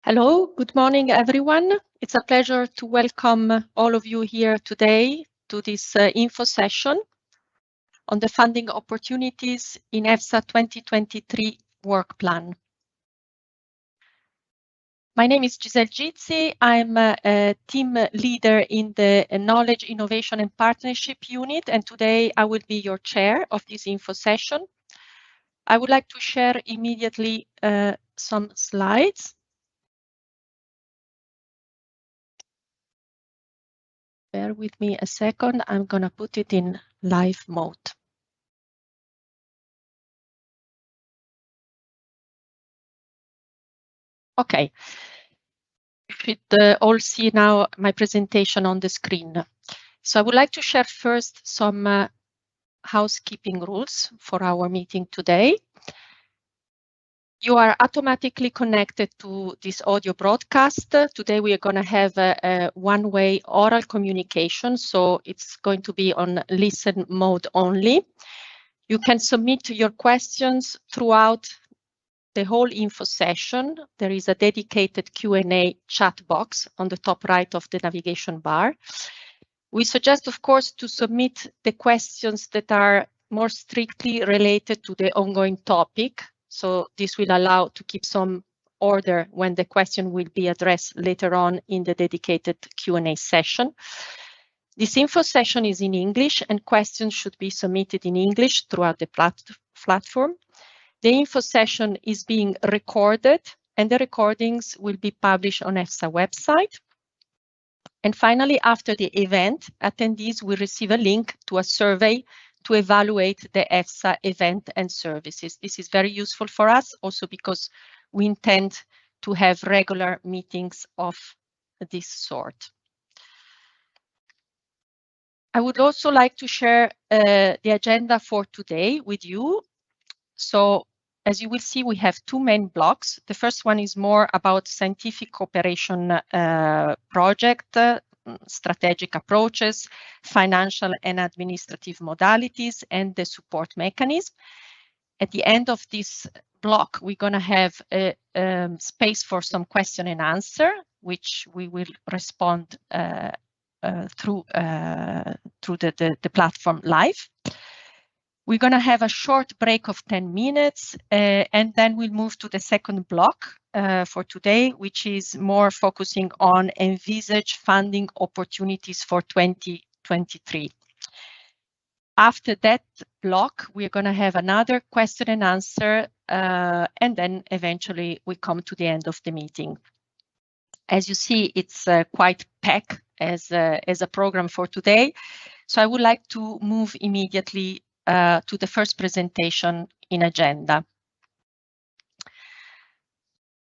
Hello, good morning, everyone. It's a pleasure to welcome all of you here today to this info session on the funding opportunities in EFSA 2023 work plan. My name is Giselle Gizzi. I'm a team leader in the Knowledge, Innovation and Partnership Unit, and today I will be your chair of this info session. I would like to share immediately some slides. Bear with me a second. I'm going to put it in live mode. Okay. You should all see now my presentation on the screen. So I would like to share first some housekeeping rules for our meeting today. You are automatically connected to this audio broadcast. Today we are going to have a one-way oral communication, so it's going to be on listen mode only. You can submit your questions throughout the whole info session. There is a dedicated Q&A chat box on the top right of the navigation bar. We suggest, of course, to submit the questions that are more strictly related to the ongoing topic. So this will allow to keep some order when the question will be addressed later on in the dedicated Q&A session. This info session is in English and questions should be submitted in English throughout the platform. The info session is being recorded and the recordings will be published on EFSA website. And finally, after the event, attendees will receive a link to a survey to evaluate the EFSA event and services. This is very useful for us also because we intend to have regular meetings of this sort. I would also like to share the agenda for today with you. So as you will see, we have two main blocks. The first one is more about scientific cooperation project, strategic approaches, financial and administrative modalities, and the support mechanism. At the end of this block, we're going to have a space for some question and answer, which we will respond through the platform live. We're going to have a short break of 10 minutes, and then we'll move to the second block for today, which is more focusing on envisaged funding opportunities for 2023. After that block, we're going to have another question and answer, and then eventually we come to the end of the meeting. As you see, it's quite packed as a program for today. So I would like to move immediately to the first presentation in agenda.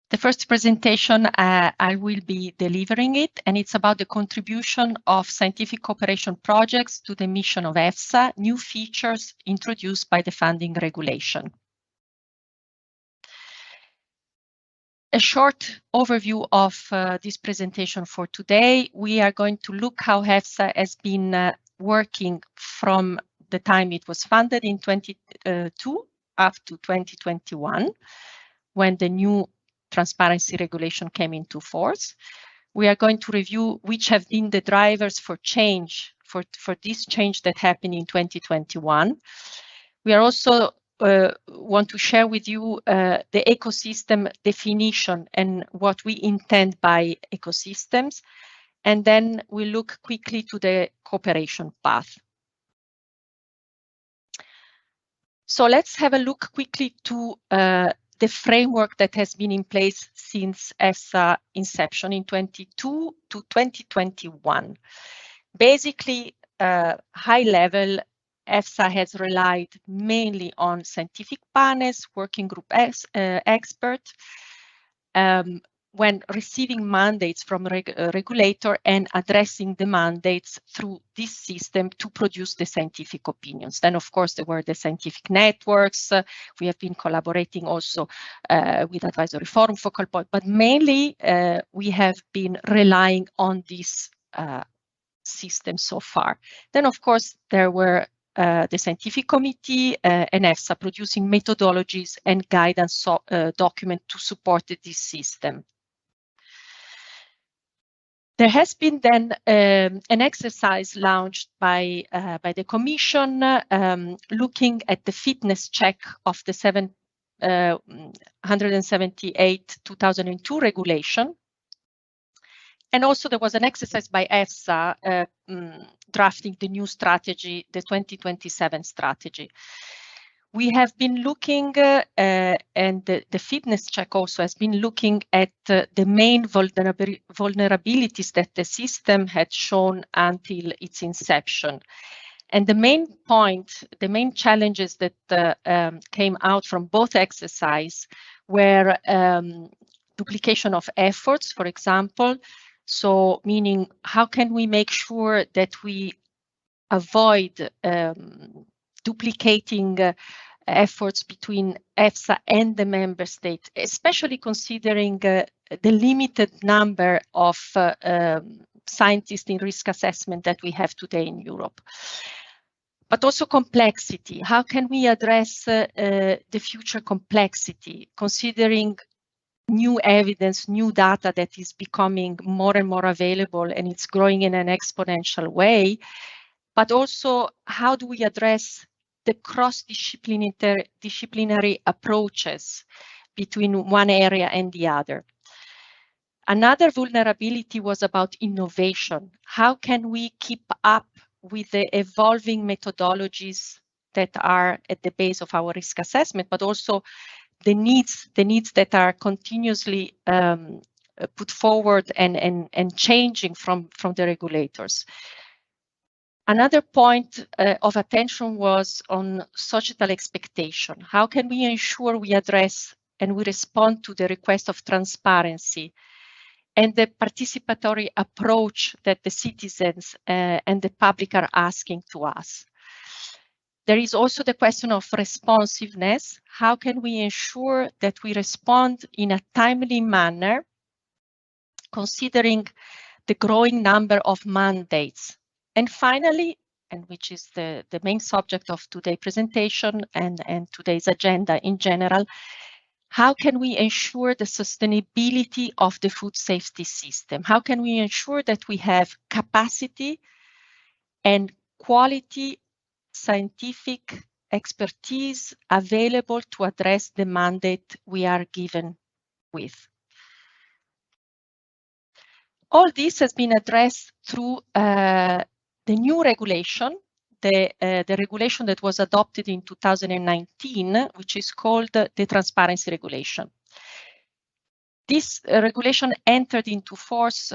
The first presentation, I will be delivering it, and it's about the contribution of scientific cooperation projects to the mission of EFSA, new features introduced by the funding regulation. A short overview of this presentation for today. We are going to look how EFSA has been working from the time it was funded in 2022 up to 2021, when the new transparency regulation came into force. We are going to review which have been the drivers for change, for this change that happened in 2021. We are also want to share with you the ecosystem definition and what we intend by ecosystems. And then we look quickly to the cooperation path. So let's have a look quickly to the framework that has been in place since EFSA inception in 2022 to 2021. Basically, high level, EFSA has relied mainly on scientific panels, working group experts, when receiving mandates from regulator and addressing the mandates through this system to produce the scientific opinions. Then, of course, there were the scientific networks. We have been collaborating also with Advisory Forum, Focal Point, but mainly we have been relying on this system so far. Then, of course, there were the scientific committee and EFSA producing methodologies and guidance document to support this system. There has been then an exercise launched by the Commission looking at the fitness check of the 178/2002 regulation. And also there was an exercise by EFSA drafting the new strategy, the 2027 strategy. We have been looking, and the fitness check also has been looking at the main vulnerabilities that the system had shown until its inception. And the main point, the main challenges that came out from both exercises were duplication of efforts, for example. So meaning, how can we make sure that we avoid duplicating efforts between EFSA and the member state, especially considering the limited number of scientists in risk assessment that we have today in Europe. But also complexity. How can we address the future complexity, considering new evidence, new data that is becoming more and more available and it's growing in an exponential way? But also, how do we address the cross-disciplinary approaches between one area and the other? Another vulnerability was about innovation. How can we keep up with the evolving methodologies that are at the base of our risk assessment, but also the needs that are continuously put forward and changing from the regulators? Another point of attention was on societal expectation. How can we ensure we address and we respond to the request of transparency and the participatory approach that the citizens and the public are asking to us? There is also the question of responsiveness. How can we ensure that we respond in a timely manner, considering the growing number of mandates? And finally, and which is the main subject of today's presentation and today's agenda in general, how can we ensure the sustainability of the food safety system? How can we ensure that we have capacity and quality scientific expertise available to address the mandate we are given with? All this has been addressed through the new regulation, the regulation that was adopted in 2019, which is called the Transparency Regulation. This regulation entered into force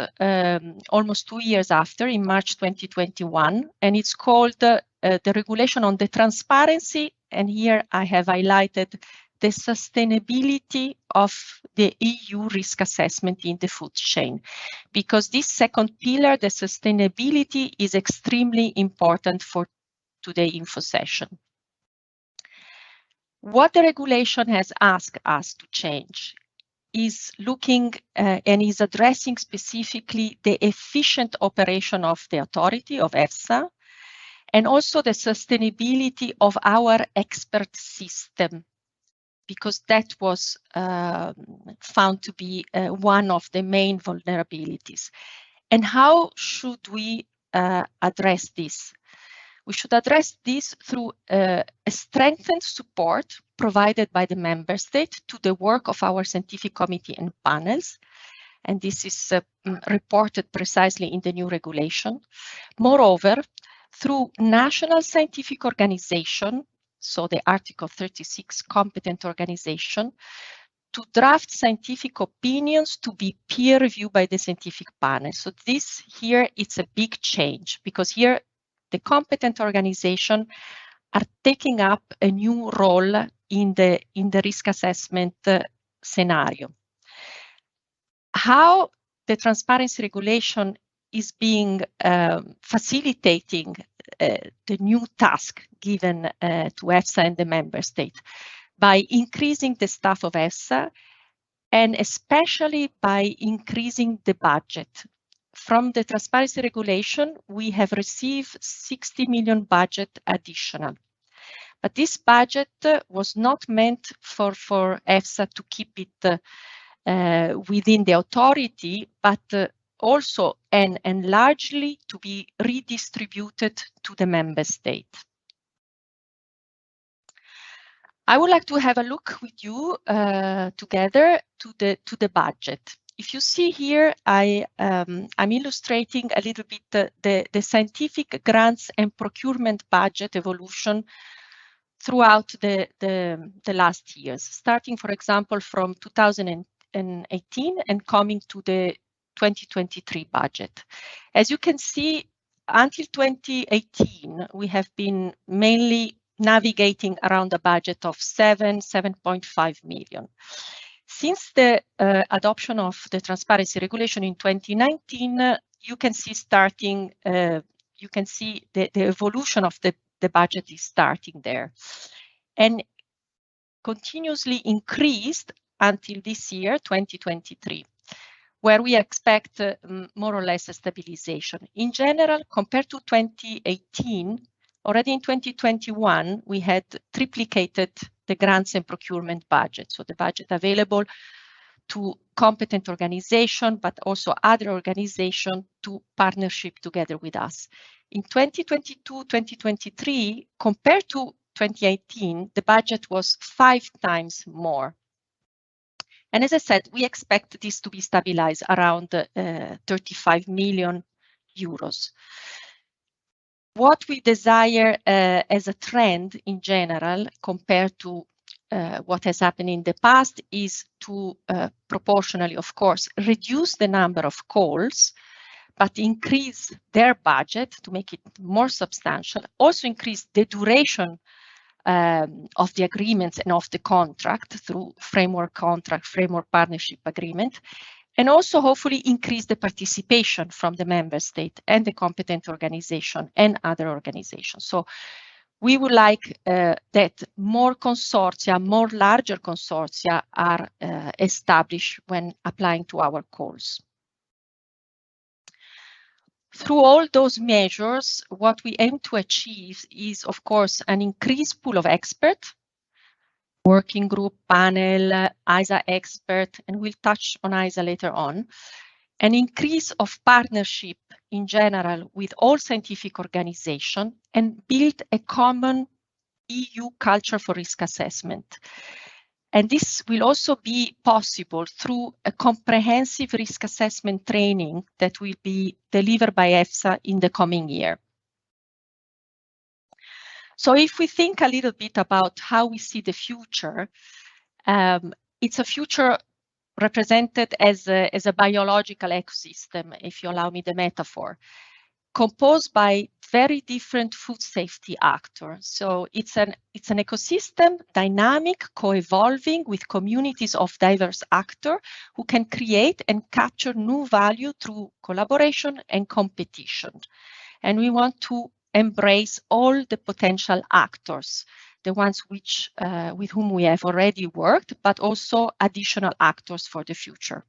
almost 2 years after, in March 2021, and it's called the Regulation on the Transparency, and here I have highlighted the sustainability of the EU risk assessment in the food chain, because this second pillar, the sustainability, is extremely important for today's info session. What the regulation has asked us to change is looking and is addressing specifically the efficient operation of the authority of EFSA, and also the sustainability of our expert system, because that was found to be one of the main vulnerabilities. And how should we address this? We should address this through a strengthened support provided by the member state to the work of our scientific committee and panels. And this is reported precisely in the new regulation. Moreover, through national scientific organization, so the Article 36 competent organization, to draft scientific opinions to be peer reviewed by the scientific panel. So this here, it's a big change, because here the competent organization are taking up a new role in the risk assessment scenario. How the transparency regulation is being facilitating the new task given to EFSA and the member state by increasing the staff of EFSA, and especially by increasing the budget. From the transparency regulation, we have received 60 million budget additional. But this budget was not meant for EFSA to keep it within the authority, but also and largely to be redistributed to the member state. I would like to have a look with you together to the budget. If you see here, I'm illustrating a little bit the scientific grants and procurement budget evolution throughout the last years, starting, for example, from 2018 and coming to the 2023 budget. As you can see, until 2018, we have been mainly navigating around a budget of 7.5 million. Since the adoption of the transparency regulation in 2019, you can see the evolution of the budget is starting there and continuously increased until this year, 2023, where we expect more or less a stabilization. In general, compared to 2018, already in 2021, we had triplicated the grants and procurement budget. So the budget available to competent organization, but also other organizations to partnership together with us. In 2022, 2023, compared to 2018, the budget was 5 times more. And as I said, we expect this to be stabilized around 35 million euros. What we desire as a trend in general, compared to what has happened in the past, is to proportionally, of course, reduce the number of calls, but increase their budget to make it more substantial, also increase the duration of the agreements and of the contract through framework contract, framework partnership agreement, and also hopefully increase the participation from the member state and the competent organization and other organizations. So we would like that more consortia, more larger consortia are established when applying to our calls. Through all those measures, what we aim to achieve is, of course, an increased pool of experts, working group, panel, EFSA expert, and we'll touch on EFSA later on, an increase of partnership in general with all scientific organizations, and build a common EU culture for risk assessment. And this will also be possible through a comprehensive risk assessment training that will be delivered by EFSA in the coming year. So if we think a little bit about how we see the future, it's a future represented as a biological ecosystem, if you allow me the metaphor, composed by very different food safety actors. So it's an ecosystem, dynamic, co-evolving with communities of diverse actors who can create and capture new value through collaboration and competition. And we want to embrace all the potential actors, the ones with whom we have already worked, but also additional actors for the future.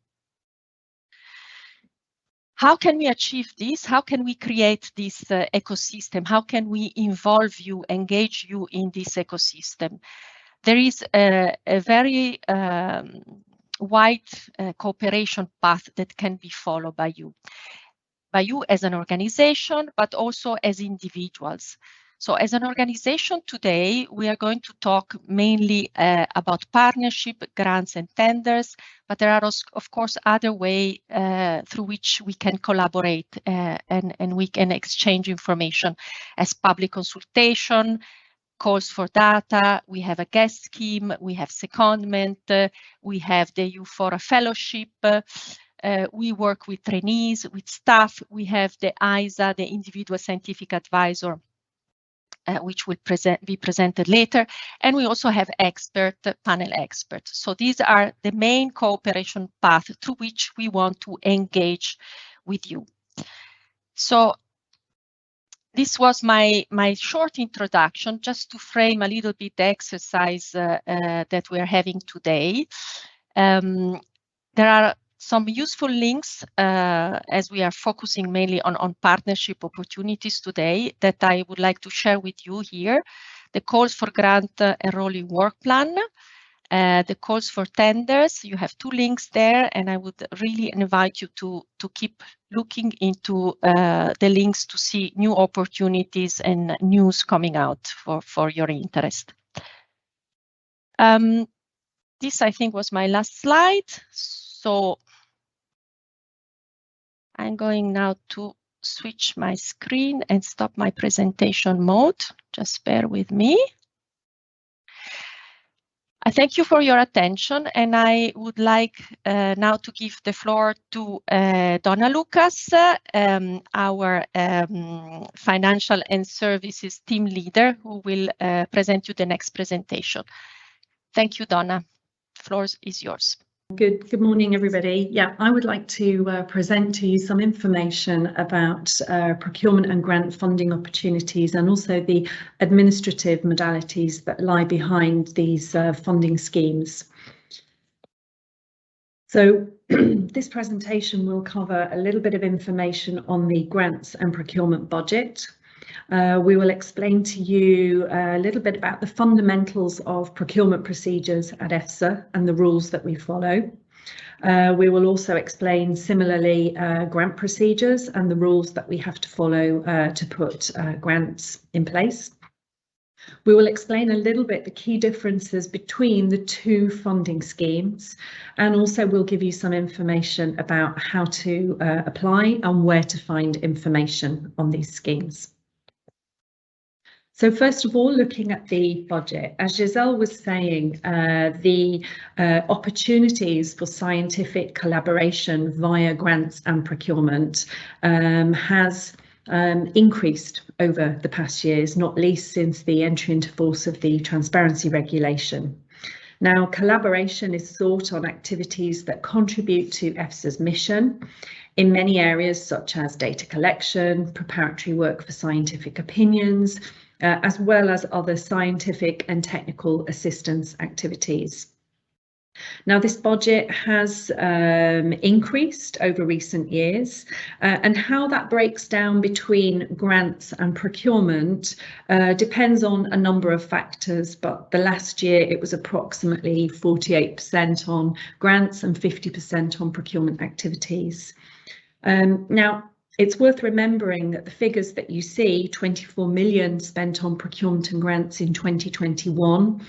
How can we achieve this? How can we create this ecosystem? How can we involve you, engage you in this ecosystem? There is a very wide cooperation path that can be followed by you as an organization, but also as individuals. So as an organization today, we are going to talk mainly about partnership, grants and tenders, but there are, of course, other ways through which we can collaborate and we can exchange information as public consultation, calls for data, we have a guest scheme, we have secondment, we have the EU4 fellowship, we work with trainees, with staff, we have the EFSA, the individual scientific advisor, which will be presented later. And we also have panel experts. So these are the main cooperation path through which we want to engage with you. So this was my short introduction, just to frame a little bit the exercise that we are having today. There are some useful links as we are focusing mainly on partnership opportunities today that I would like to share with you here. The calls for grant enrolling work plan, the calls for tenders, you have 2 links there, and I would really invite you to keep looking into the links to see new opportunities and news coming out for your interest. This, I think, was my last slide. So I'm going now to switch my screen and stop my presentation mode. Just bear with me. I thank you for your attention, and I would like now to give the floor to Donna Lucas, our Financial and Services Team Leader, who will present you the next presentation. Thank you, Donna. The floor is yours. Good morning, everybody. Yeah, I would like to present to you some information about procurement and grant funding opportunities, and also the administrative modalities that lie behind these funding schemes. So this presentation will cover a little bit of information on the grants and procurement budget. We will explain to you a little bit about the fundamentals of procurement procedures at EFSA and the rules that we follow. We will also explain similarly grant procedures and the rules that we have to follow to put grants in place. We will explain a little bit the key differences between the two funding schemes, and also we'll give you some information about how to apply and where to find information on these schemes. So first of all, looking at the budget, as Giselle was saying, the opportunities for scientific collaboration via grants and procurement has increased over the past years, not least since the entry into force of the transparency regulation. Now, collaboration is sought on activities that contribute to EFSA's mission in many areas such as data collection, preparatory work for scientific opinions, as well as other scientific and technical assistance activities. Now, this budget has increased over recent years, and how that breaks down between grants and procurement depends on a number of factors, but the last year it was approximately 48% on grants and 50% on procurement activities. Now, it's worth remembering that the figures that you see, 24 million spent on procurement and grants in 2021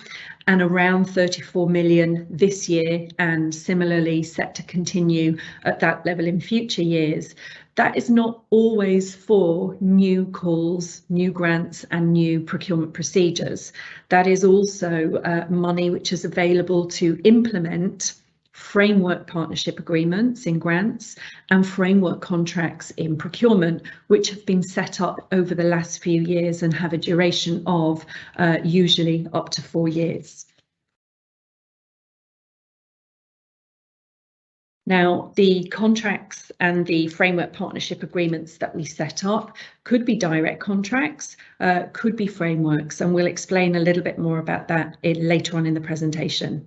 and around 34 million this year, and similarly set to continue at that level in future years. That is not always for new calls, new grants and new procurement procedures. That is also money which is available to implement framework partnership agreements in grants and framework contracts in procurement, which have been set up over the last few years and have a duration of usually up to 4 years. Now, the contracts and the framework partnership agreements that we set up could be direct contracts, could be frameworks, and we'll explain a little bit more about that later on in the presentation.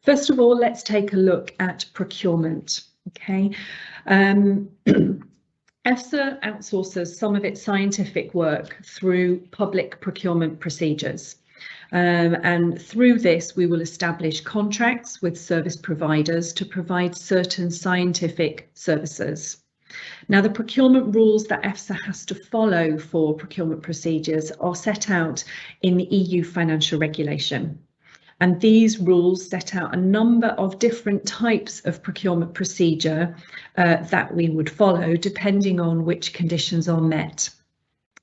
First of all, let's take a look at procurement. Okay, EFSA outsources some of its scientific work through public procurement procedures. And through this, we will establish contracts with service providers to provide certain scientific services. Now, the procurement rules that EFSA has to follow for procurement procedures are set out in the EU financial regulation. And these rules set out a number of different types of procurement procedure that we would follow depending on which conditions are met.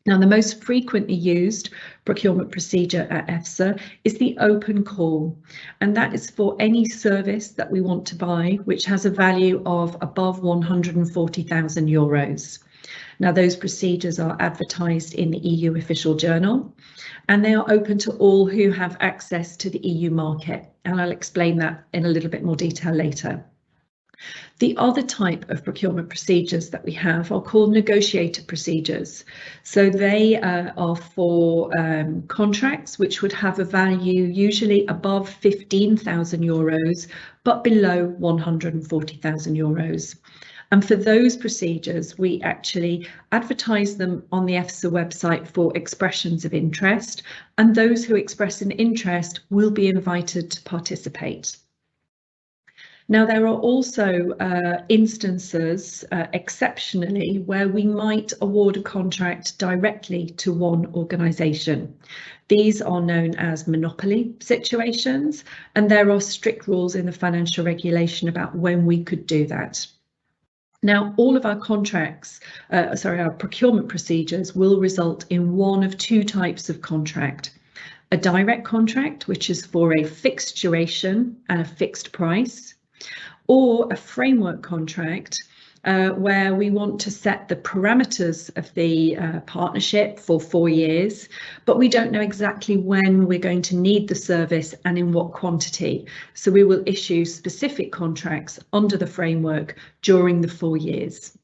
Now, the most frequently used procurement procedure at EFSA is the open call, and that is for any service that we want to buy which has a value of above 140,000 euros. Now, those procedures are advertised in the EU official journal, and they are open to all who have access to the EU market, and I'll explain that in a little bit more detail later. The other type of procurement procedures that we have are called negotiated procedures. So they are for contracts which would have a value usually above 15,000 euros, but below 140,000 euros. And for those procedures, we actually advertise them on the EFSA website for expressions of interest, and those who express an interest will be invited to participate. Now, there are also instances, exceptionally, where we might award a contract directly to one organisation. These are known as monopoly situations, and there are strict rules in the financial regulation about when we could do that. Now, all of our contracts, our procurement procedures will result in one of two types of contract. A direct contract, which is for a fixed duration and a fixed price, or a framework contract where we want to set the parameters of the partnership for 4 years, but we don't know exactly when we're going to need the service and in what quantity. So we will issue specific contracts under the framework during the 4 years.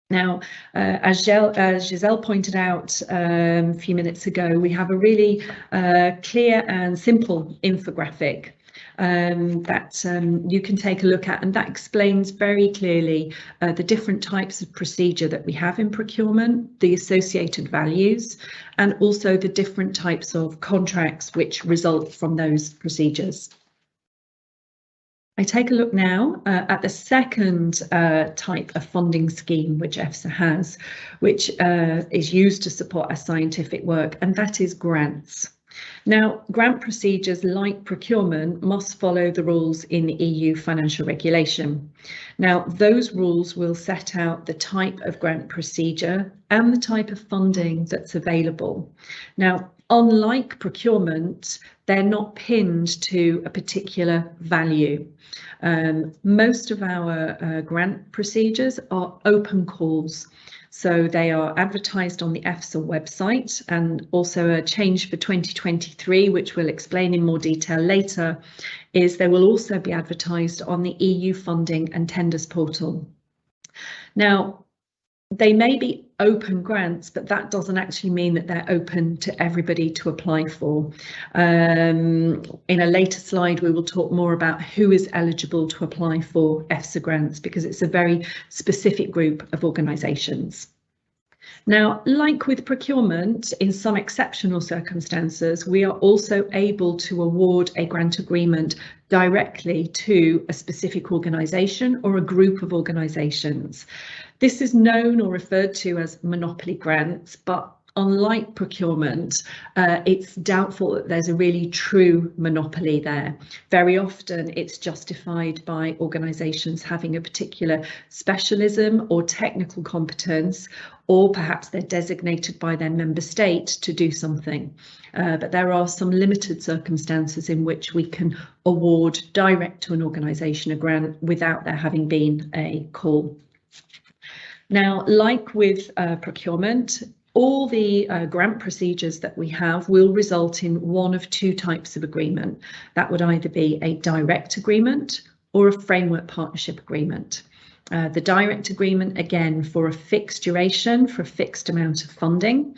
Now, as Giselle pointed out a few minutes ago, we have a really clear and simple infographic that you can take a look at, and that explains very clearly the different types of procedure that we have in procurement, the associated values, and also the different types of contracts which result from those procedures. I take a look now at the second type of funding scheme which EFSA has, which is used to support our scientific work, and that is grants. Now, grant procedures like procurement must follow the rules in the EU financial regulation. Now, those rules will set out the type of grant procedure and the type of funding that's available. Now, unlike procurement, they're not pinned to a particular value. Most of our grant procedures are open calls. So they are advertised on the EFSA website, and also a change for 2023, which we'll explain in more detail later, is they will also be advertised on the EU funding and tenders portal. Now, they may be open grants, but that doesn't actually mean that they're open to everybody to apply for. In a later slide, we will talk more about who is eligible to apply for EFSA grants, because it's a very specific group of organisations. Now, like with procurement, in some exceptional circumstances, we are also able to award a grant agreement directly to a specific organisation or a group of organisations. This is known or referred to as monopoly grants, but unlike procurement, it's doubtful that there's a really true monopoly there. Very often it's justified by organisations having a particular specialism or technical competence, or perhaps they're designated by their member state to do something. But there are some limited circumstances in which we can award direct to an organisation a grant without there having been a call. Now, like with procurement, all the grant procedures that we have will result in one of two types of agreement. That would either be a direct agreement or a framework partnership agreement. The direct agreement, again, for a fixed duration, for a fixed amount of funding,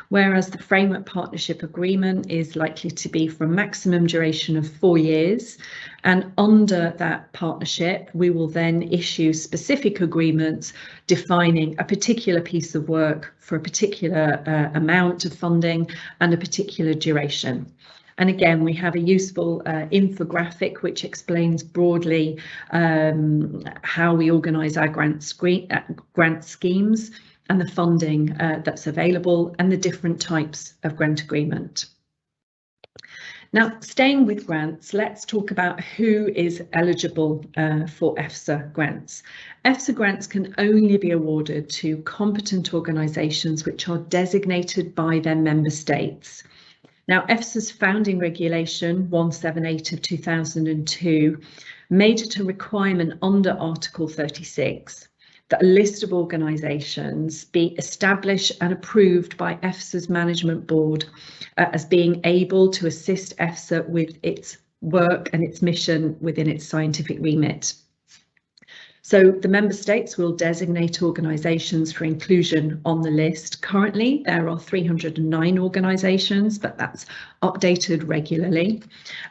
whereas the framework partnership agreement is likely to be for a maximum duration of 4 years. And under that partnership, we will then issue specific agreements defining a particular piece of work for a particular amount of funding and a particular duration. And again, we have a useful infographic which explains broadly how we organise our grant schemes and the funding that's available and the different types of grant agreement. Now, staying with grants, let's talk about who is eligible for EFSA grants. EFSA grants can only be awarded to competent organisations which are designated by their member states. Now, EFSA's founding regulation 178 of 2002 made it a requirement under Article 36 that a list of organisations be established and approved by EFSA's management board as being able to assist EFSA with its work and its mission within its scientific remit. So the member states will designate organisations for inclusion on the list. Currently, there are 309 organisations, but that's updated regularly.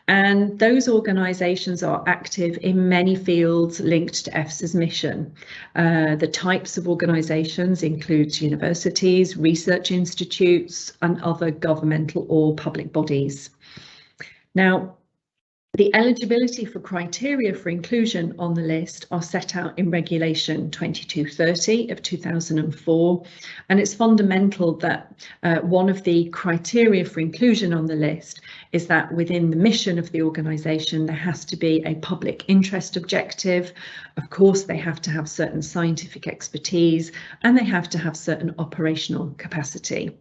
And those organisations are active in many fields linked to EFSA's mission. The types of organisations include universities, research institutes, and other governmental or public bodies. Now, The eligibility for criteria for inclusion on the list are set out in Regulation 2230 of 2004, and it's fundamental that one of the criteria for inclusion on the list is that within the mission of the organisation there has to be a public interest objective. Of course, they have to have certain scientific expertise and they have to have certain operational capacity.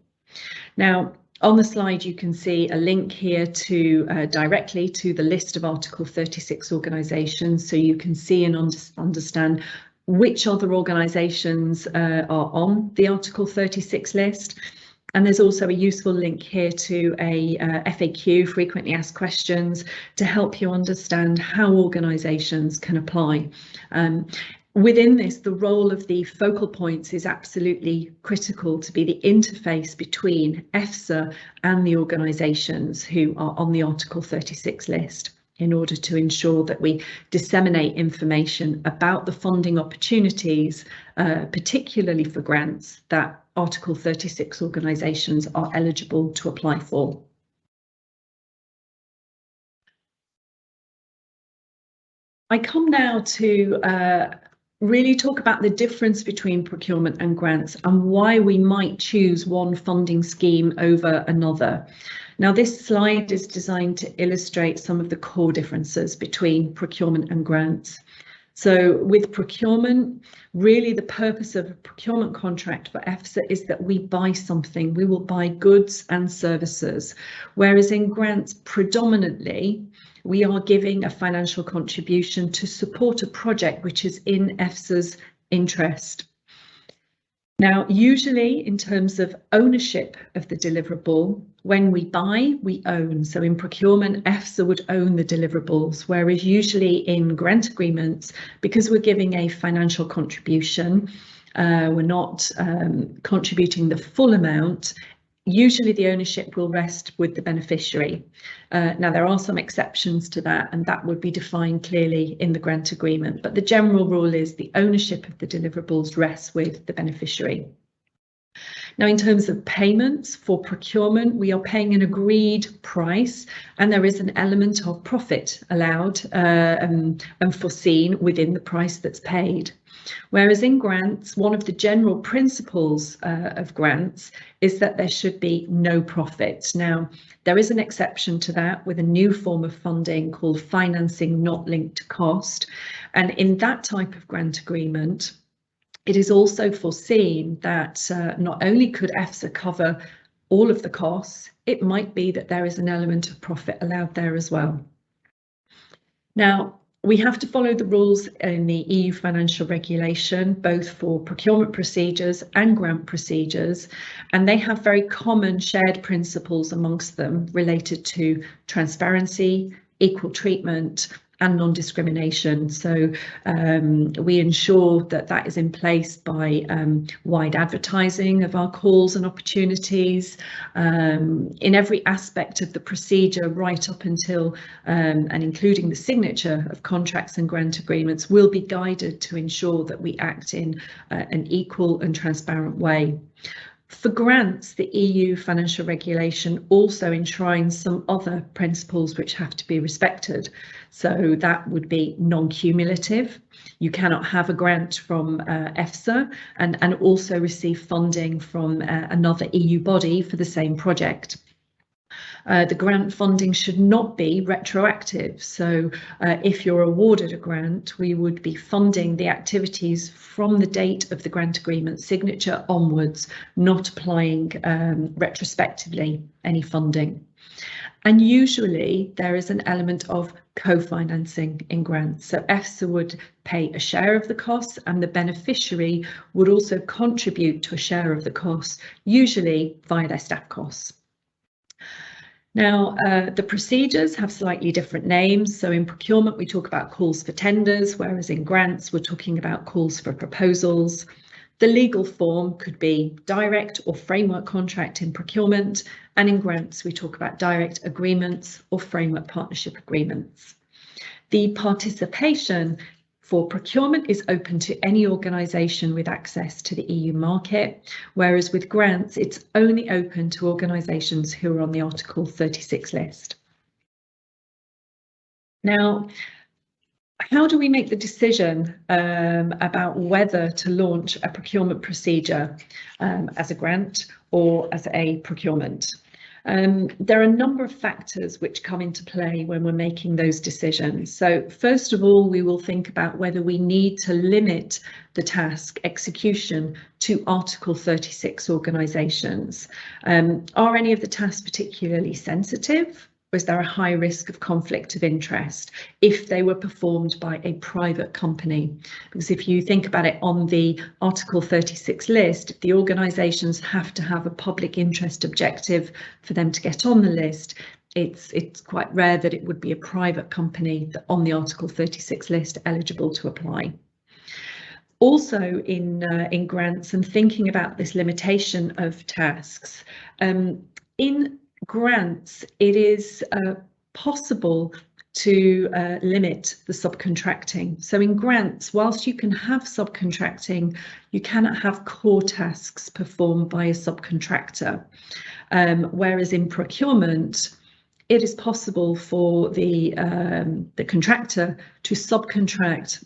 Now, on the slide, you can see a link here to directly to the list of Article 36 organisations, so you can see and understand which other organisations are on the Article 36 list. And there's also a useful link here to a FAQ, frequently asked questions, to help you understand how organisations can apply. Within this, the role of the focal points is absolutely critical to be the interface between EFSA and the organisations who are on the Article 36 list, in order to ensure that we disseminate information about the funding opportunities, particularly for grants, that Article 36 organisations are eligible to apply for. I come now to really talk about the difference between procurement and grants and why we might choose one funding scheme over another. Now, this slide is designed to illustrate some of the core differences between procurement and grants. So with procurement, really the purpose of a procurement contract for EFSA is that we buy something, we will buy goods and services, whereas in grants predominantly we are giving a financial contribution to support a project which is in EFSA's interest. Now, usually in terms of ownership of the deliverable, when we buy, we own. So in procurement, EFSA would own the deliverables, whereas usually in grant agreements, because we're giving a financial contribution, we're not contributing the full amount. Usually the ownership will rest with the beneficiary. Now, there are some exceptions to that, and that would be defined clearly in the grant agreement, but the general rule is the ownership of the deliverables rests with the beneficiary. Now, in terms of payments for procurement, we are paying an agreed price, and there is an element of profit allowed and foreseen within the price that's paid. Whereas in grants, one of the general principles of grants is that there should be no profit. Now, there is an exception to that with a new form of funding called financing not linked to cost. And in that type of grant agreement, it is also foreseen that not only could EFSA cover all of the costs, it might be that there is an element of profit allowed there as well. Now, we have to follow the rules in the EU financial regulation, both for procurement procedures and grant procedures, and they have very common shared principles amongst them related to transparency, equal treatment, and non-discrimination. So we ensure that that is in place by wide advertising of our calls and opportunities in every aspect of the procedure, right up until and including the signature of contracts and grant agreements, will be guided to ensure that we act in an equal and transparent way. For grants, the EU financial regulation also enshrines some other principles which have to be respected. So that would be non-cumulative. You cannot have a grant from EFSA and also receive funding from another EU body for the same project. The grant funding should not be retroactive. So if you're awarded a grant, we would be funding the activities from the date of the grant agreement signature onwards, not applying retrospectively any funding. And usually there is an element of co-financing in grants. So EFSA would pay a share of the costs and the beneficiary would also contribute to a share of the costs, usually via their staff costs. Now, the procedures have slightly different names. So in procurement, we talk about calls for tenders, whereas in grants, we're talking about calls for proposals. The legal form could be direct or framework contract in procurement, and in grants, we talk about direct agreements or framework partnership agreements. The participation for procurement is open to any organisation with access to the EU market, whereas with grants, it's only open to organisations who are on the Article 36 list. Now, how do we make the decision about whether to launch a procurement procedure as a grant or as a procurement? There are a number of factors which come into play when we're making those decisions. So first of all, we will think about whether we need to limit the task execution to Article 36 organisations. Are any of the tasks particularly sensitive? Or is there a high risk of conflict of interest if they were performed by a private company? Because if you think about it, on the Article 36 list, the organisations have to have a public interest objective for them to get on the list. It's quite rare that it would be a private company on the Article 36 list eligible to apply. Also in grants, and thinking about this limitation of tasks, in grants, it is possible to limit the subcontracting. So in grants, whilst you can have subcontracting, you cannot have core tasks performed by a subcontractor. Whereas in procurement, it is possible for the contractor to subcontract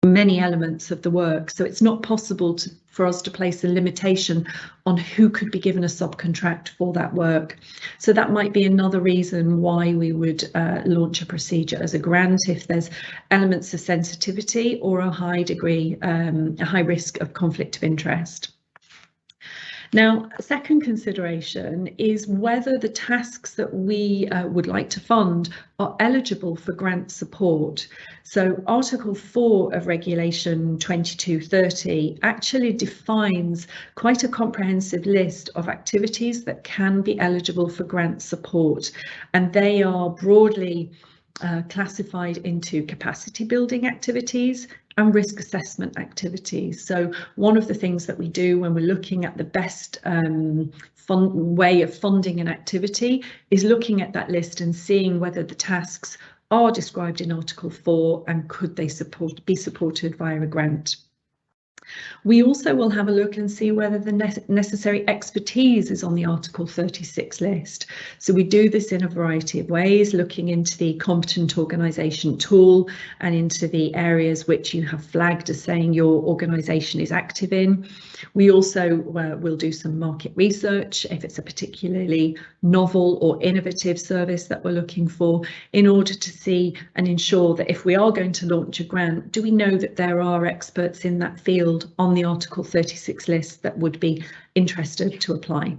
many elements of the work. So it's not possible for us to place a limitation on who could be given a subcontract for that work. So that might be another reason why we would launch a procedure as a grant if there's elements of sensitivity or a high degree, a high risk of conflict of interest. Now, a second consideration is whether the tasks that we would like to fund are eligible for grant support. So Article 4 of Regulation 2230 actually defines quite a comprehensive list of activities that can be eligible for grant support, and they are broadly classified into capacity building activities and risk assessment activities. So one of the things that we do when we're looking at the best way of funding an activity is looking at that list and seeing whether the tasks are described in Article 4 and could they be supported via a grant. We also will have a look and see whether the necessary expertise is on the Article 36 list. So we do this in a variety of ways, looking into the competent organisation tool and into the areas which you have flagged as saying your organisation is active in. We also will do some market research if it's a particularly novel or innovative service that we're looking for, in order to see and ensure that if we are going to launch a grant, do we know that there are experts in that field on the Article 36 list that would be interested to apply.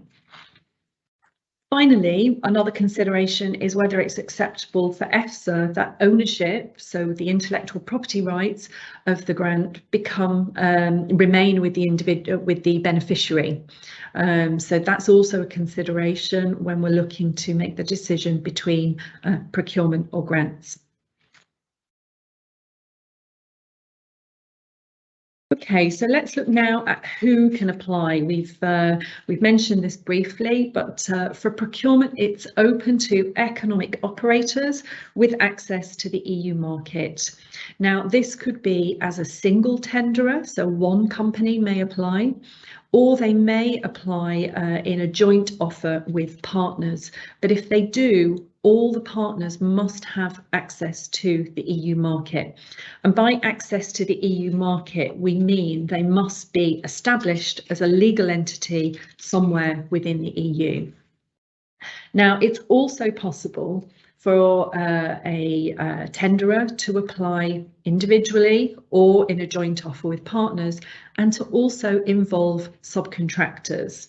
Finally, another consideration is whether it's acceptable for EFSA that ownership, so the intellectual property rights of the grant, remain with the beneficiary. So that's also a consideration when we're looking to make the decision between procurement or grants. Okay, so let's look now at who can apply. We've mentioned this briefly, but for procurement, it's open to economic operators with access to the EU market. Now, this could be as a single tenderer, so one company may apply, or they may apply in a joint offer with partners. But if they do, all the partners must have access to the EU market. And by access to the EU market, we mean they must be established as a legal entity somewhere within the EU. Now, it's also possible for a tenderer to apply individually or in a joint offer with partners, and to also involve subcontractors.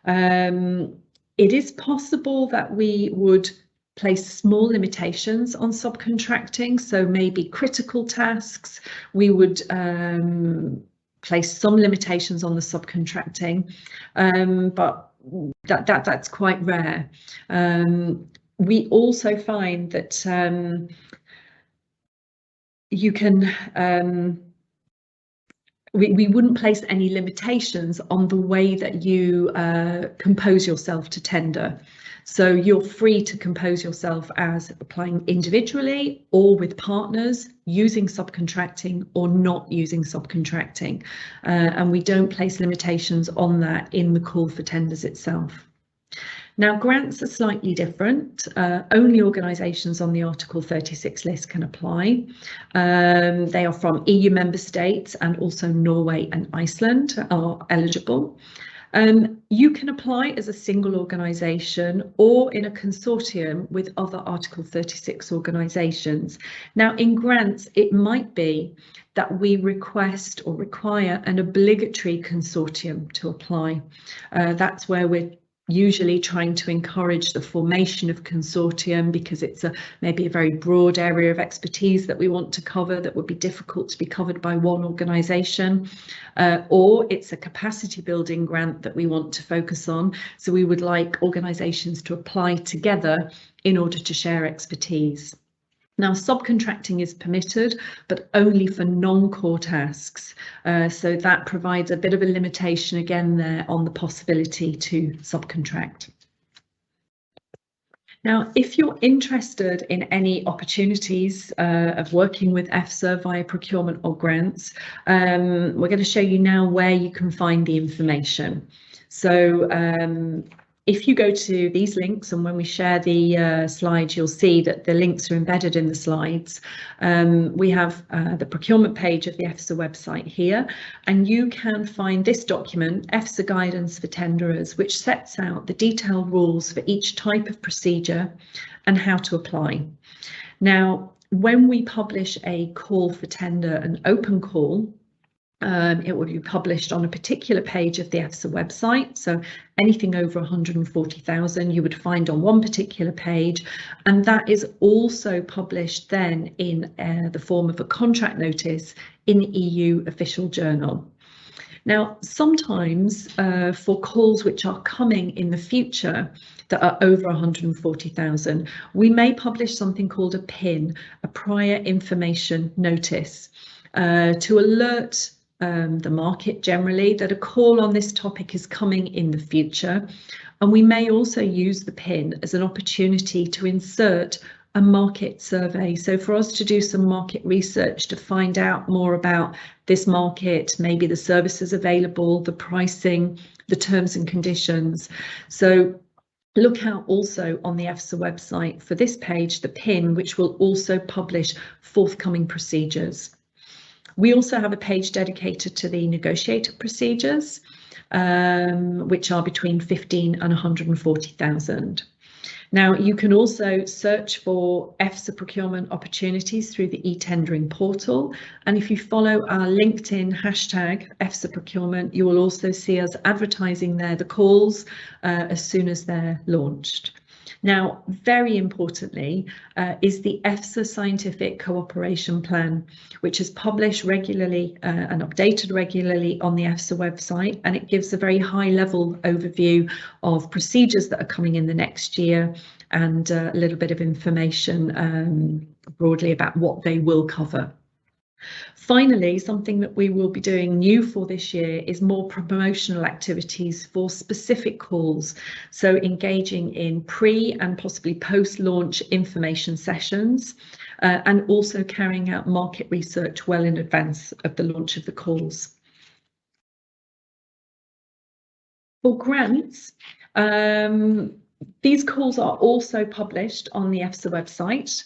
It is possible that we would place small limitations on subcontracting, so maybe critical tasks, we would place some limitations on the subcontracting, but that's quite rare. We also find that you can we wouldn't place any limitations on the way that you compose yourself to tender. So you're free to compose yourself as applying individually or with partners, using subcontracting or not using subcontracting. And we don't place limitations on that in the call for tenders itself. Now, grants are slightly different. Only organisations on the Article 36 list can apply. They are from EU member states, and also Norway and Iceland are eligible. You can apply as a single organisation or in a consortium with other Article 36 organisations. Now, in grants, it might be that we request or require an obligatory consortium to apply. That's where we're usually trying to encourage the formation of consortium, because it's maybe a very broad area of expertise that we want to cover that would be difficult to be covered by one organisation, or it's a capacity building grant that we want to focus on. So we would like organisations to apply together in order to share expertise. Now, subcontracting is permitted, but only for non-core tasks. So that provides a bit of a limitation again there on the possibility to subcontract. Now, if you're interested in any opportunities of working with EFSA via procurement or grants, we're going to show you now where you can find the information. So if you go to these links, and when we share the slides, you'll see that the links are embedded in the slides. We have the procurement page of the EFSA website here, and you can find this document, EFSA Guidance for Tenderers, which sets out the detailed rules for each type of procedure and how to apply. Now, when we publish a call for tender, an open call, it will be published on a particular page of the EFSA website. So anything over 140,000 you would find on one particular page, and that is also published then in the form of a contract notice in the EU official journal. Now, sometimes for calls which are coming in the future that are over 140,000, we may publish something called a PIN, a prior information notice, to alert the market generally that a call on this topic is coming in the future. And we may also use the PIN as an opportunity to insert a market survey. So for us to do some market research to find out more about this market, maybe the services available, the pricing, the terms and conditions. So look out also on the EFSA website for this page, the PIN, which will also publish forthcoming procedures. We also have a page dedicated to the negotiated procedures, which are between 15 and 140,000. Now, you can also search for EFSA procurement opportunities through the e-tendering portal. And if you follow our LinkedIn hashtag EFSA procurement, you will also see us advertising there the calls as soon as they're launched. Now, very importantly, is the EFSA Scientific Cooperation Plan, which is published regularly and updated regularly on the EFSA website, and it gives a very high-level overview of procedures that are coming in the next year, and a little bit of information broadly about what they will cover. Finally, something that we will be doing new for this year is more promotional activities for specific calls. So engaging in pre and possibly post-launch information sessions, and also carrying out market research well in advance of the launch of the calls. For grants, these calls are also published on the EFSA website,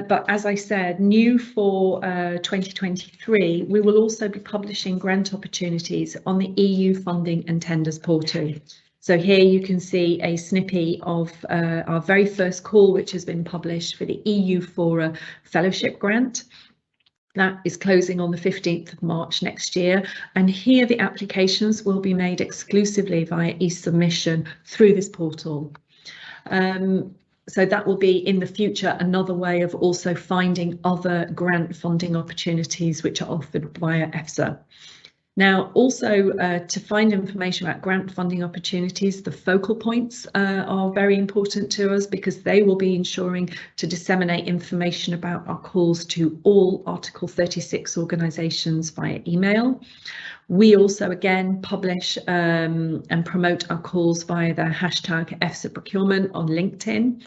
but as I said, new for 2023, we will also be publishing grant opportunities on the EU Funding and Tenders portal. So here you can see a snippet of our very first call, which has been published for the EU Fora Fellowship Grant. That is closing on the 15th of March next year, and here the applications will be made exclusively via e-submission through this portal. So that will be in the future another way of also finding other grant funding opportunities which are offered via EFSA. Now, also to find information about grant funding opportunities, the focal points are very important to us, because they will be ensuring to disseminate information about our calls to all Article 36 organisations via email. We also, again, publish and promote our calls via the hashtag EFSA procurement on LinkedIn,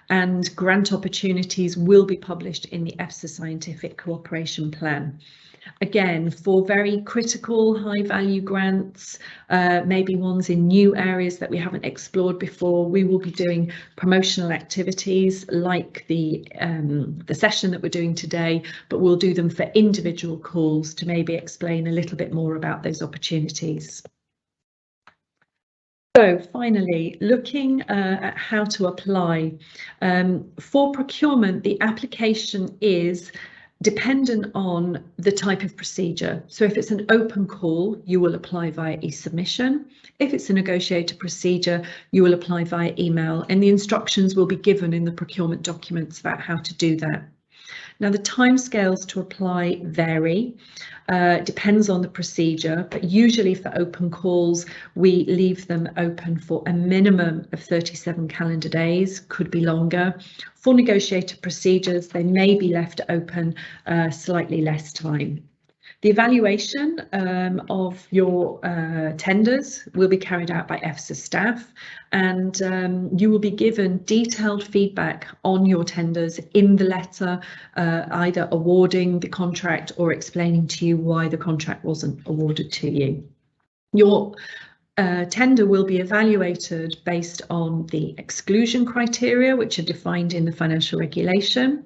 and grant opportunities will be published in the EFSA Scientific Cooperation Plan. Again, for very critical high value grants, maybe ones in new areas that we haven't explored before, we will be doing promotional activities like the session that we're doing today, but we'll do them for individual calls to maybe explain a little bit more about those opportunities. So finally, looking at how to apply. For procurement, the application is dependent on the type of procedure. So if it's an open call, you will apply via e-submission. If it's a negotiated procedure, you will apply via email, and the instructions will be given in the procurement documents about how to do that. Now, the timescales to apply vary, depends on the procedure, but usually for open calls, we leave them open for a minimum of 37 calendar days, could be longer. For negotiated procedures, they may be left open slightly less time. The evaluation of your tenders will be carried out by EFSA staff, and you will be given detailed feedback on your tenders in the letter, either awarding the contract or explaining to you why the contract wasn't awarded to you. Your tender will be evaluated based on the exclusion criteria, which are defined in the financial regulation,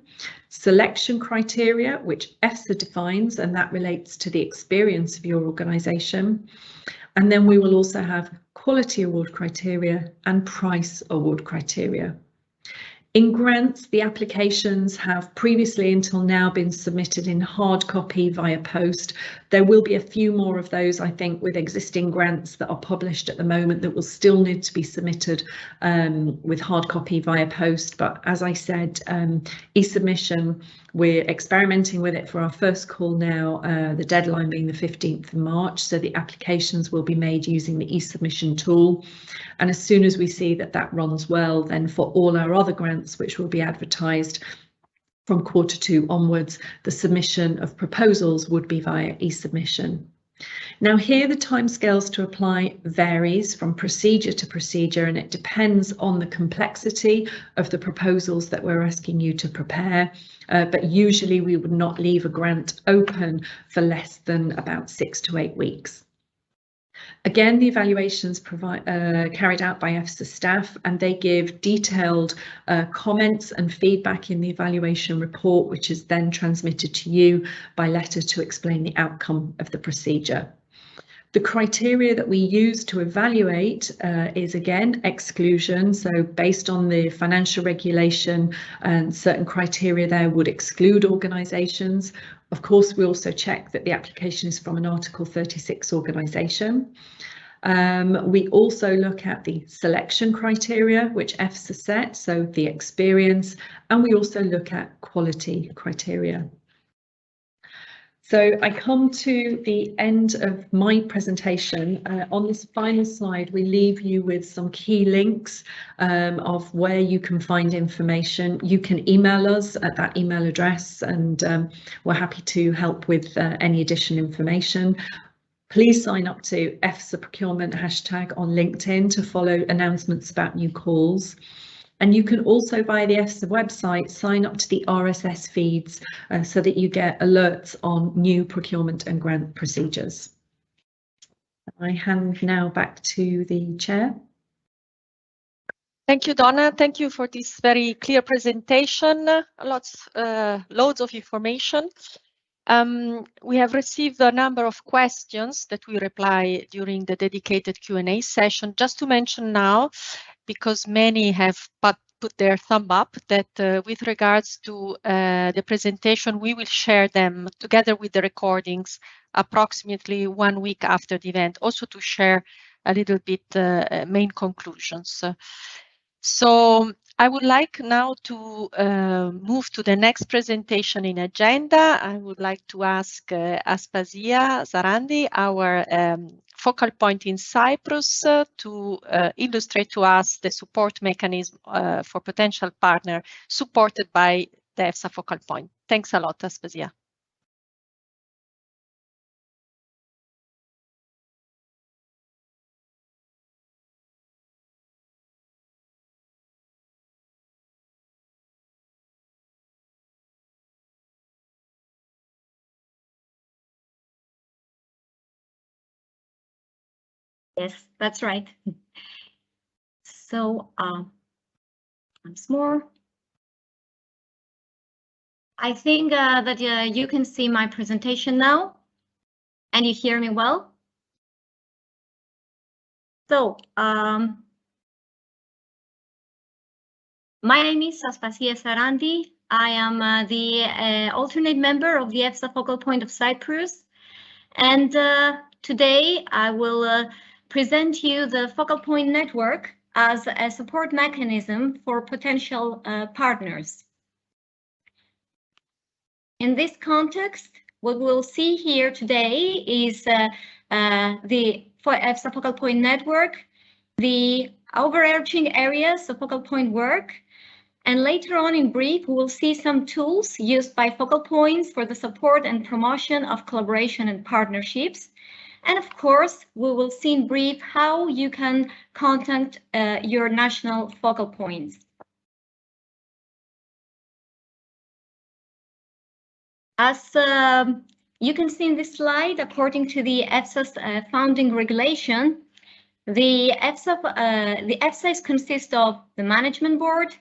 selection criteria, which EFSA defines, and that relates to the experience of your organisation. And then we will also have quality award criteria and price award criteria. In grants, the applications have previously until now been submitted in hard copy via post. There will be a few more of those, I think, with existing grants that are published at the moment that will still need to be submitted with hard copy via post. But as I said, e-submission, we're experimenting with it for our first call now, the deadline being the 15th of March. So the applications will be made using the e-submission tool. And as soon as we see that that runs well, then for all our other grants, which will be advertised from Q2 onwards, the submission of proposals would be via e-submission. Now here the timescales to apply varies from procedure to procedure, and it depends on the complexity of the proposals that we're asking you to prepare, but usually we would not leave a grant open for less than about 6 to 8 weeks. Again, the evaluations carried out by EFSA staff, and they give detailed comments and feedback in the evaluation report, which is then transmitted to you by letter to explain the outcome of the procedure. The criteria that we use to evaluate is, again, exclusion. So based on the financial regulation, and certain criteria there would exclude organisations. Of course, we also check that the application is from an Article 36 organisation. We also look at the selection criteria, which EFSA set, so the experience, and we also look at quality criteria. So I come to the end of my presentation. On this final slide, we leave you with some key links of where you can find information. You can email us at that email address, and we're happy to help with any additional information. Please sign up to EFSA procurement hashtag on LinkedIn to follow announcements about new calls. And you can also, via the EFSA website, sign up to the RSS feeds so that you get alerts on new procurement and grant procedures. I hand now back to the chair. Thank you, Donna. Thank you for this very clear presentation. Loads of information. We have received a number of questions that we reply during the dedicated Q&A session. Just to mention now, because many have put their thumb up, that with regards to the presentation, we will share them together with the recordings approximately 1 week after the event, also to share a little bit main conclusions. So I would like now to move to the next presentation in agenda. I would like to ask Aspasia Zarandi, our focal point in Cyprus, to illustrate to us the support mechanism for potential partner supported by the EFSA focal point. Thanks a lot, Aspasia. Yes, that's right. So once more. I think that you can see my presentation now and you hear me well. So my name is Aspasia Sarandi. I am the alternate member of the EFSA Focal Point of Cyprus. And today I will present you the Focal Point Network as a support mechanism for potential partners. In this context, what we'll see here today is the EFSA Focal Point Network, the overarching areas of focal point work, and later on in brief, we will see some tools used by focal points for the support and promotion of collaboration and partnerships. And of course, we will see in brief how you can contact your national focal points. As you can see in this slide, according to the EFSA's founding regulation, the EFSA consists of the management board,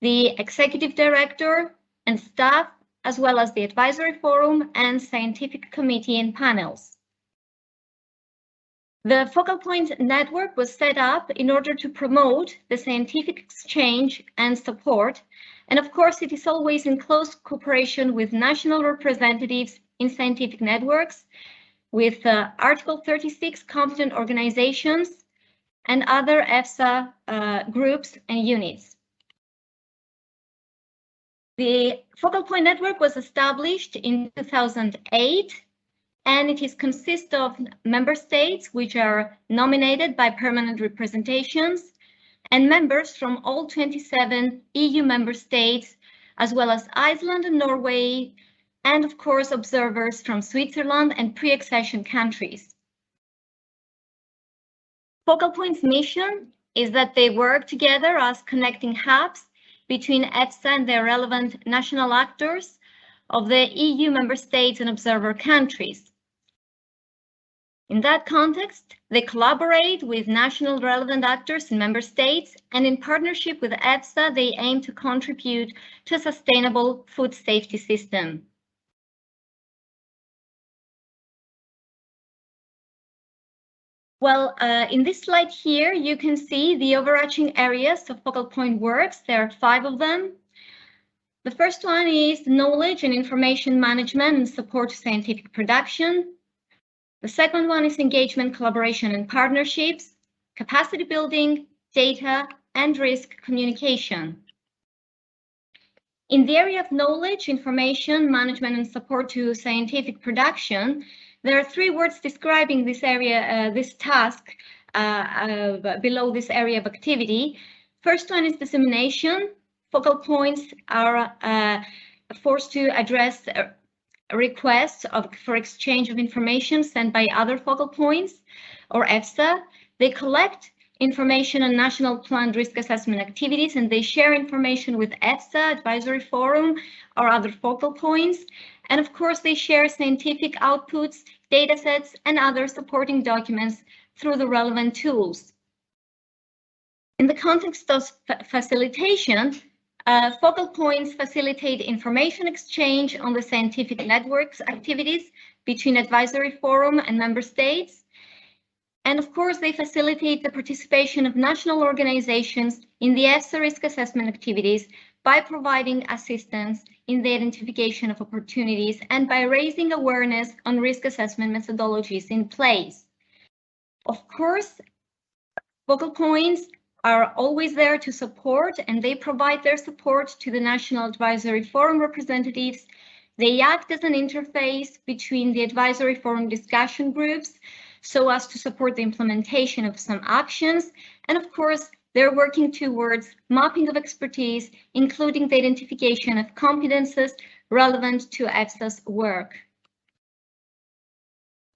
the executive director and staff, as well as the advisory forum and scientific committee and panels. The focal point network was set up in order to promote the scientific exchange and support. And of course, it is always in close cooperation with national representatives in scientific networks, with Article 36 competent organizations and other EFSA groups and units. The focal point network was established in 2008, and it consists of member states which are nominated by permanent representations and members from all 27 EU member states, as well as Iceland and Norway, and of course observers from Switzerland and pre-accession countries. Focal Point's mission is that they work together as connecting hubs between EFSA and the relevant national actors of the EU member states and observer countries. In that context, they collaborate with national relevant actors in member states, and in partnership with EFSA, they aim to contribute to a sustainable food safety system. Well, in this slide here, you can see the overarching areas of focal point works. There are 5 of them. The first one is knowledge and information management and support to scientific production. The second one is engagement, collaboration and partnerships, capacity building, data, and risk communication. In the area of knowledge, information, management, and support to scientific production, there are 3 words describing this area, this task below this area of activity. First one is dissemination. Focal points are forced to address requests for exchange of information sent by other focal points or EFSA. They collect information on national planned risk assessment activities, and they share information with EFSA, advisory forum, or other focal points. And of course, they share scientific outputs, datasets, and other supporting documents through the relevant tools. In the context of facilitation, focal points facilitate information exchange on the scientific networks activities between advisory forum and member states. And of course, they facilitate the participation of national organizations in the EFSA risk assessment activities by providing assistance in the identification of opportunities and by raising awareness on risk assessment methodologies in place. Of course, focal points are always there to support, and they provide their support to the National Advisory Forum representatives. They act as an interface between the advisory forum discussion groups so as to support the implementation of some actions. And of course, they're working towards mapping of expertise, including the identification of competences relevant to EFSA's work.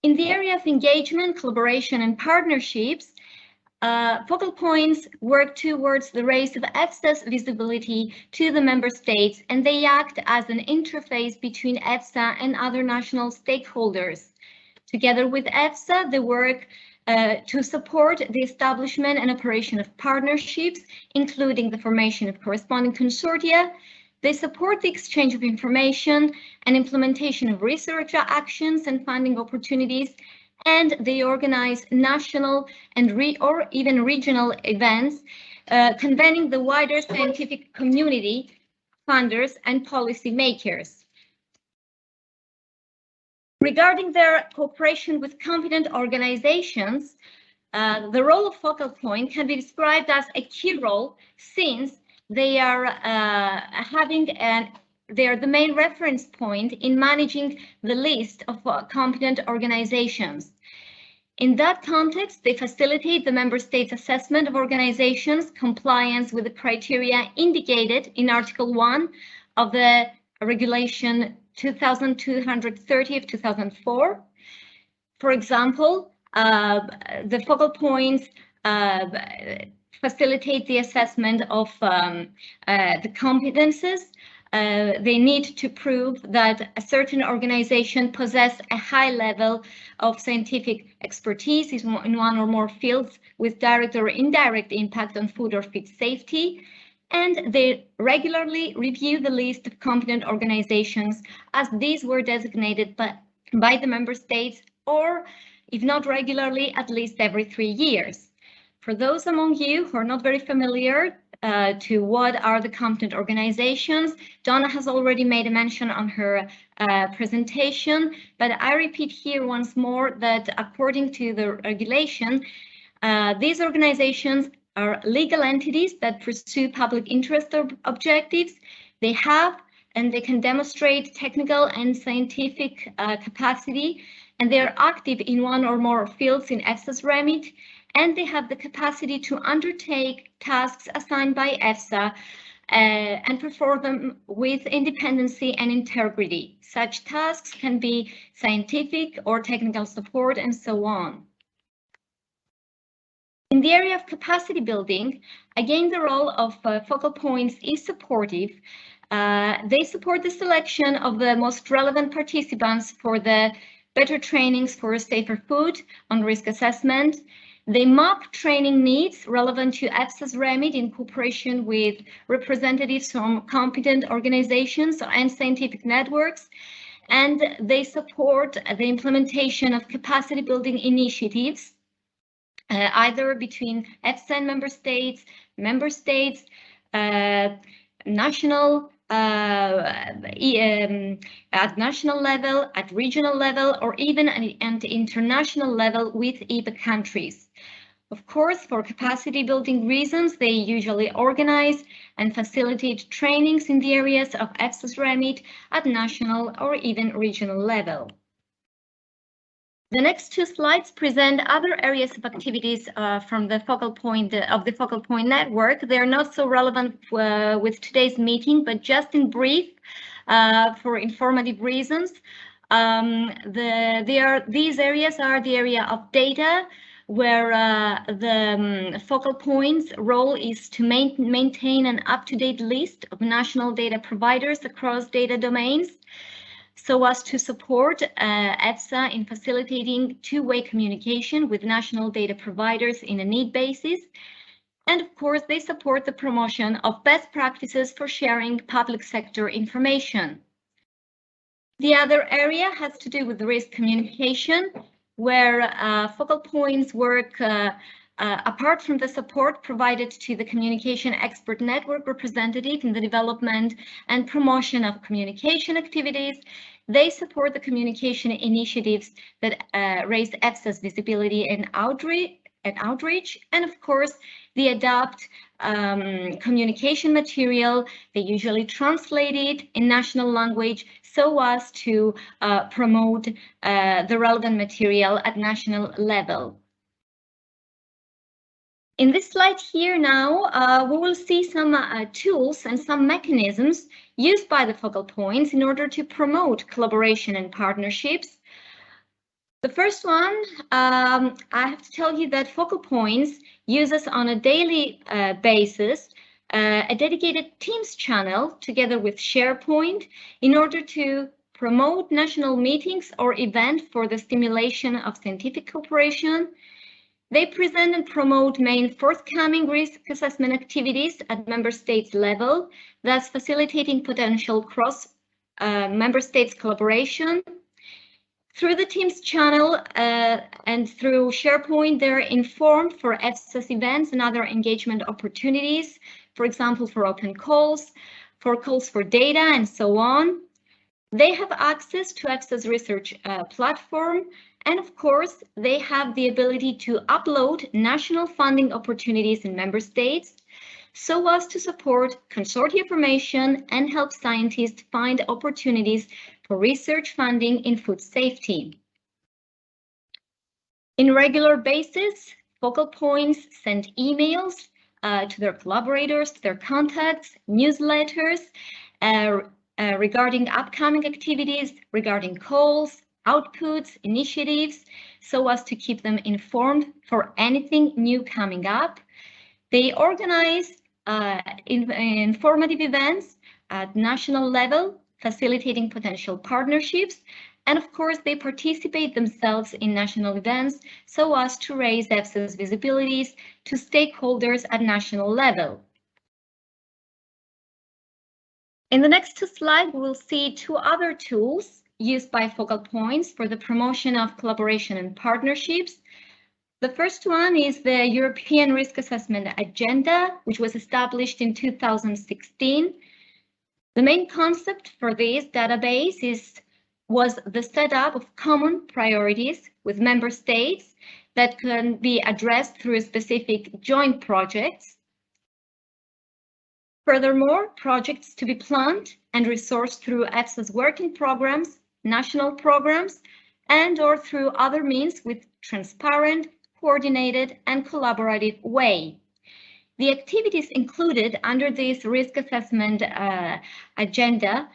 In the area of engagement, collaboration, and partnerships, focal points work towards the raise of EFSA's visibility to the member states, and they act as an interface between EFSA and other national stakeholders. Together with EFSA, they work to support the establishment and operation of partnerships, including the formation of corresponding consortia. They support the exchange of information and implementation of research actions and funding opportunities, and they organize national and or even regional events, convening the wider scientific community, funders, and policy makers. Regarding their cooperation with competent organizations, the role of Focal Point can be described as a key role, since they are they are the main reference point in managing the list of competent organizations. In that context, they facilitate the member states' assessment of organizations' compliance with the criteria indicated in Article 1 of the Regulation 2230 of 2004. For example, the focal points facilitate the assessment of the competences. They need to prove that a certain organization possesses a high level of scientific expertise in one or more fields with direct or indirect impact on food or feed safety. And they regularly review the list of competent organizations as these were designated by the member states, or if not regularly, at least every 3 years. For those among you who are not very familiar to what are the competent organizations, Donna has already made a mention on her presentation, but I repeat here once more that according to the regulation, these organizations are legal entities that pursue public interest objectives. They have and they can demonstrate technical and scientific capacity, and they are active in one or more fields in EFSA's remit, and they have the capacity to undertake tasks assigned by EFSA and perform them with independency and integrity. Such tasks can be scientific or technical support and so on. In the area of capacity building, again, the role of focal points is supportive. They support the selection of the most relevant participants for the better trainings for safer food on risk assessment. They map training needs relevant to EFSA's remit in cooperation with representatives from competent organizations and scientific networks, and they support the implementation of capacity building initiatives either between EFSA and member states, national at national level, at regional level, or even at international level with EPA countries. Of course, for capacity building reasons, they usually organize and facilitate trainings in the areas of EFSA's remit at national or even regional level. The next 2 slides present other areas of activities from the focal point network. They are not so relevant with today's meeting, but just in brief, for informative reasons. These areas are the area of data, where the focal point's role is to maintain an up-to-date list of national data providers across data domains, so as to support EFSA in facilitating two-way communication with national data providers in a need basis. And of course, they support the promotion of best practices for sharing public sector information. The other area has to do with risk communication, where focal points work apart from the support provided to the communication expert network representative in the development and promotion of communication activities. They support the communication initiatives that raise EFSA's visibility and outreach, and of course, they adapt communication material. They usually translate it in national language so as to promote the relevant material at national level. In this slide here now, we will see some tools and some mechanisms used by the focal points in order to promote collaboration and partnerships. The first one, I have to tell you that focal points uses on a daily basis a dedicated Teams channel together with SharePoint in order to promote national meetings or events for the stimulation of scientific cooperation. They present and promote main forthcoming risk assessment activities at member states level, thus facilitating potential cross member states collaboration. Through the Teams channel and through SharePoint, they're informed for EFSA's events and other engagement opportunities, for example, for open calls, for calls for data, and so on. They have access to EFSA's research platform, and of course, they have the ability to upload national funding opportunities in member states so as to support consortia formation and help scientists find opportunities for research funding in food safety. In regular basis, focal points send emails to their collaborators, to their contacts, newsletters regarding upcoming activities, regarding calls, outputs, initiatives, so as to keep them informed for anything new coming up. They organize informative events at national level, facilitating potential partnerships, and of course they participate themselves in national events so as to raise EFSA's visibilities to stakeholders at national level. In the next two slides, we'll see two other tools used by focal points for the promotion of collaboration and partnerships. The first one is the European Risk Assessment Agenda, which was established in 2016. The main concept for this database was the setup of common priorities with member states that can be addressed through specific joint projects. Furthermore, projects to be planned and resourced through EFSA's working programs, national programs, and/or through other means with transparent, coordinated and collaborative way. The activities included under this risk assessment agenda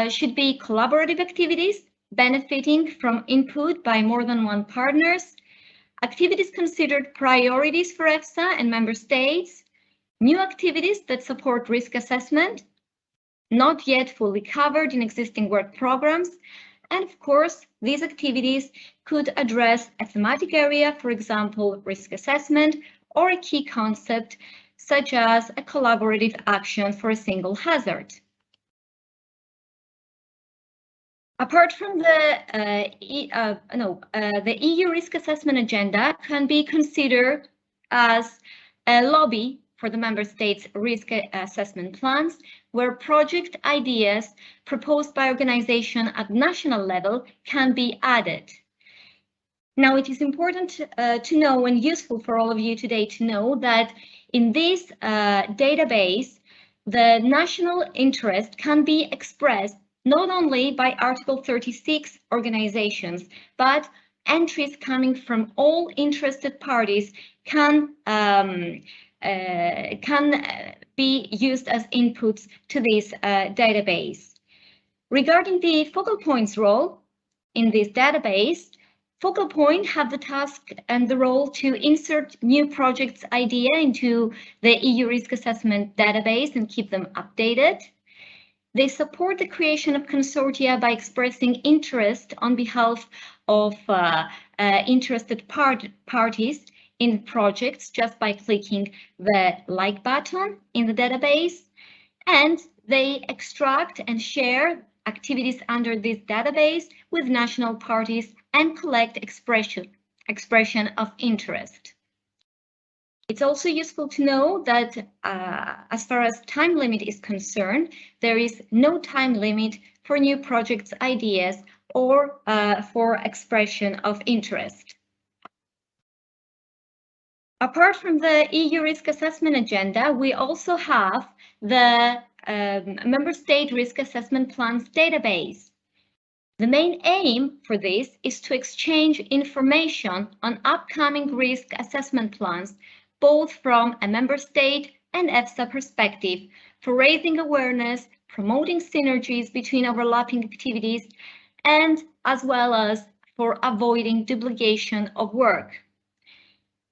should be collaborative activities benefiting from input by more than one partners, activities considered priorities for EFSA and member states, new activities that support risk assessment, not yet fully covered in existing work programs, and of course, these activities could address a thematic area, for example, risk assessment, or a key concept, such as a collaborative action for a single hazard. Apart from the EU risk assessment agenda can be considered as a lobby for the member states' risk assessment plans, where project ideas proposed by organization at national level can be added. Now, it is important to know and useful for all of you today to know that in this database, the national interest can be expressed not only by Article 36 organizations, but entries coming from all interested parties can be used as inputs to this database. Regarding the focal points role in this database, focal point have the task and the role to insert new projects idea into the EU risk assessment database and keep them updated. They support the creation of consortia by expressing interest on behalf of interested parties in projects just by clicking the like button in the database, and they extract and share activities under this database with national parties and collect expression of interest. It's also useful to know that as far as time limit is concerned, there is no time limit for new projects ideas or for expression of interest. Apart from the EU risk assessment agenda, we also have the member state risk assessment plans database. The main aim for this is to exchange information on upcoming risk assessment plans, both from a member state and EFSA perspective, for raising awareness, promoting synergies between overlapping activities, and as well as for avoiding duplication of work.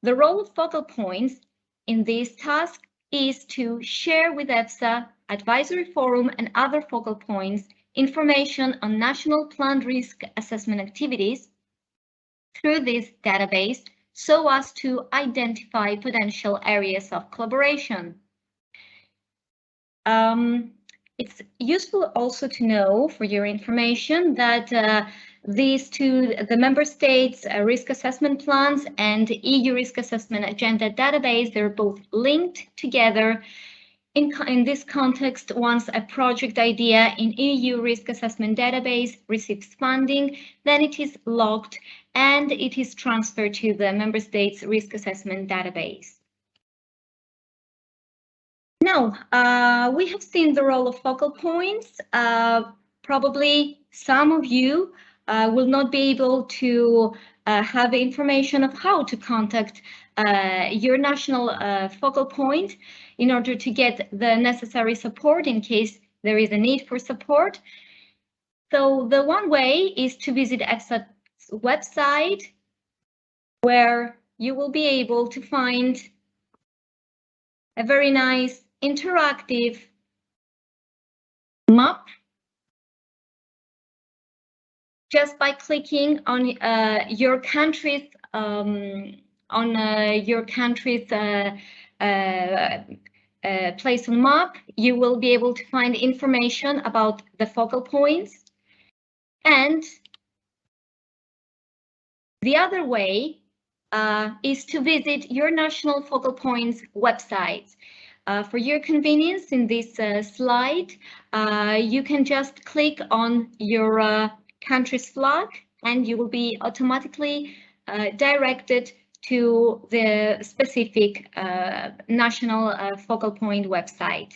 The role of focal points in this task is to share with EFSA, Advisory Forum and other focal points information on national planned risk assessment activities through this database so as to identify potential areas of collaboration. It's useful also to know, for your information, that the member states' risk assessment plans and EU risk assessment agenda database, they're both linked together. In this context, once a project idea in EU risk assessment database receives funding, then it is logged and it is transferred to the member states' risk assessment database. Now, we have seen the role of focal points. Probably some of you will not be able to have information of how to contact your national focal point in order to get the necessary support in case there is a need for support. So the one way is to visit EFSA's website, where you will be able to find a very nice interactive map just by clicking on your country's place on map. You will be able to find information about the focal points. And the other way is to visit your national focal points website. For your convenience, in this slide, you can just click on your country's flag and you will be automatically directed to the specific national focal point website.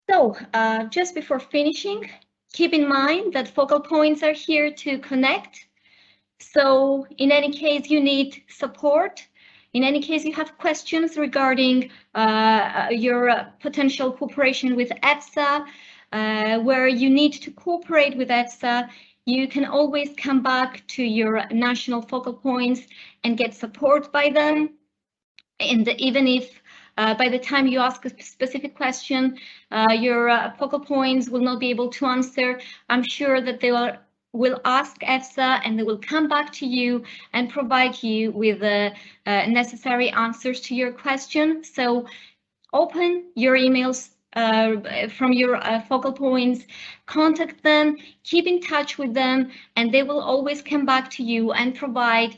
So just before finishing, keep in mind that focal points are here to connect. So in any case you need support, in any case you have questions regarding your potential cooperation with EFSA, where you need to cooperate with EFSA, you can always come back to your national focal points and get support by them. And even if by the time you ask a specific question, your focal points will not be able to answer, I'm sure that they will ask EFSA and they will come back to you and provide you with the necessary answers to your question. So open your emails from your focal points, contact them, keep in touch with them, and they will always come back to you and provide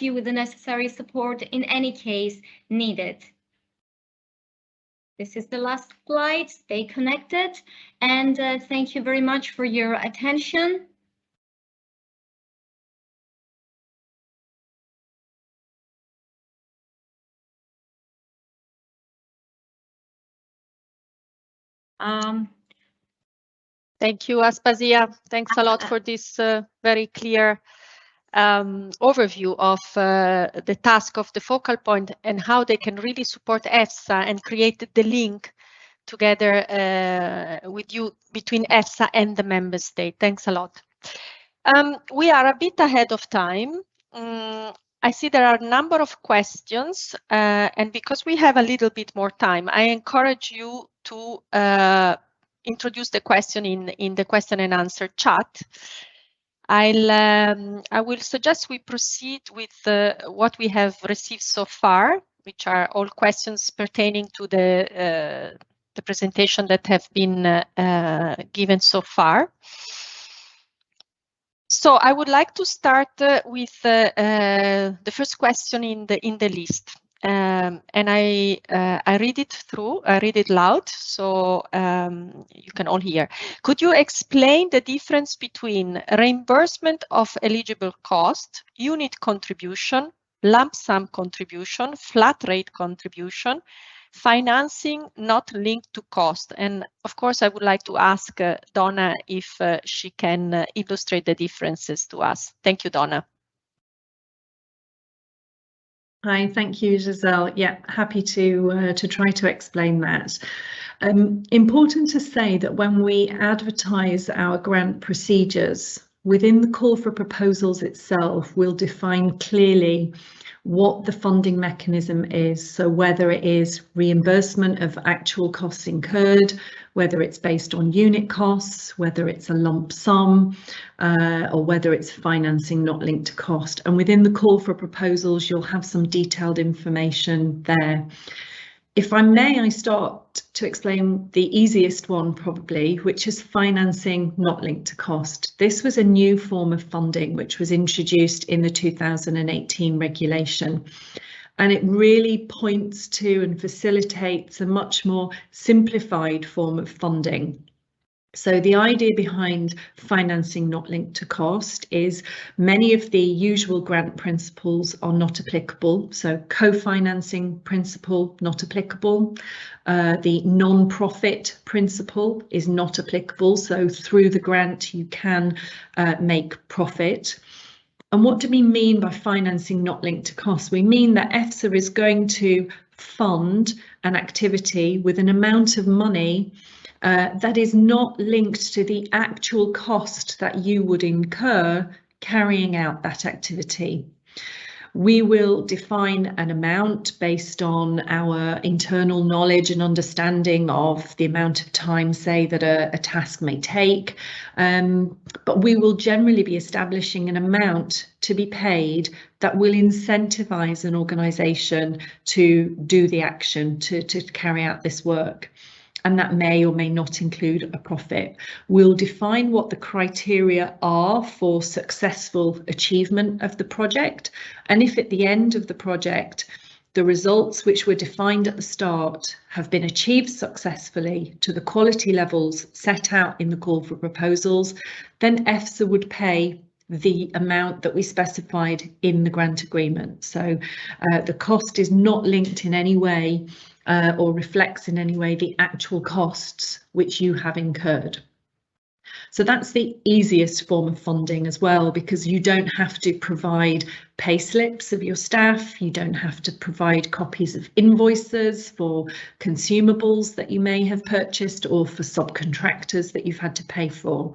you with the necessary support in any case needed. This is the last slide. Stay connected, and thank you very much for your attention. Thank you, Aspasia. Thanks a lot for this very clear overview of the task of the focal point and how they can really support EFSA and create the link together with you between EFSA and the member state. Thanks a lot. We are a bit ahead of time. I see there are a number of questions, and because we have a little bit more time, I encourage you to introduce the question in the question and answer chat. I will suggest we proceed with what we have received so far, which are all questions pertaining to the presentation that have been given so far. So I would like to start with the first question in the list, and I read it through. I read it loud, so you can all hear. Could you explain the difference between reimbursement of eligible cost, unit contribution, lump sum contribution, flat rate contribution, financing not linked to cost? And of course, I would like to ask Donna if she can illustrate the differences to us. Thank you, Donna. Hi, thank you, Giselle. Yeah, happy to try to explain that. Important to say that when we advertise our grant procedures, within the call for proposals itself, we'll define clearly what the funding mechanism is. So whether it is reimbursement of actual costs incurred, whether it's based on unit costs, whether it's a lump sum, or whether it's financing not linked to cost. And within the call for proposals, you'll have some detailed information there. If I may, I start to explain the easiest one probably, which is financing not linked to cost. This was a new form of funding which was introduced in the 2018 regulation. And it really points to and facilitates a much more simplified form of funding. So the idea behind financing not linked to cost is many of the usual grant principles are not applicable. So co-financing principle, not applicable. The non-profit principle is not applicable. So through the grant, you can make profit. And what do we mean by financing not linked to cost? We mean that EFSA is going to fund an activity with an amount of money that is not linked to the actual cost that you would incur carrying out that activity. We will define an amount based on our internal knowledge and understanding of the amount of time, say, that a task may take, but we will generally be establishing an amount to be paid that will incentivize an organisation to do the action, to carry out this work. And that may or may not include a profit. We'll define what the criteria are for successful achievement of the project. And if at the end of the project, the results which were defined at the start have been achieved successfully to the quality levels set out in the call for proposals, then EFSA would pay the amount that we specified in the grant agreement. So the cost is not linked in any way or reflects in any way the actual costs which you have incurred. So that's the easiest form of funding as well, because you don't have to provide pay slips of your staff, you don't have to provide copies of invoices for consumables that you may have purchased or for subcontractors that you've had to pay for.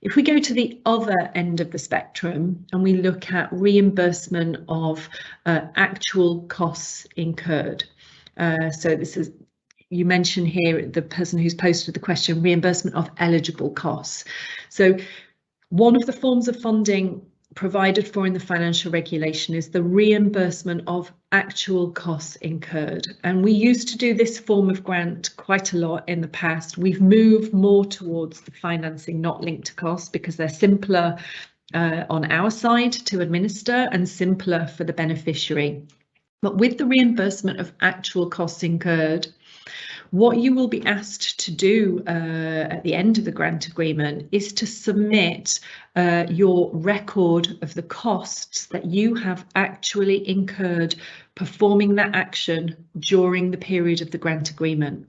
If we go to the other end of the spectrum and we look at reimbursement of actual costs incurred. So this is, you mentioned here, the person who's posted the question, reimbursement of eligible costs. So one of the forms of funding provided for in the financial regulation is the reimbursement of actual costs incurred. And we used to do this form of grant quite a lot in the past. We've moved more towards the financing not linked to costs because they're simpler on our side to administer and simpler for the beneficiary. But with the reimbursement of actual costs incurred, what you will be asked to do at the end of the grant agreement is to submit your record of the costs that you have actually incurred performing that action during the period of the grant agreement.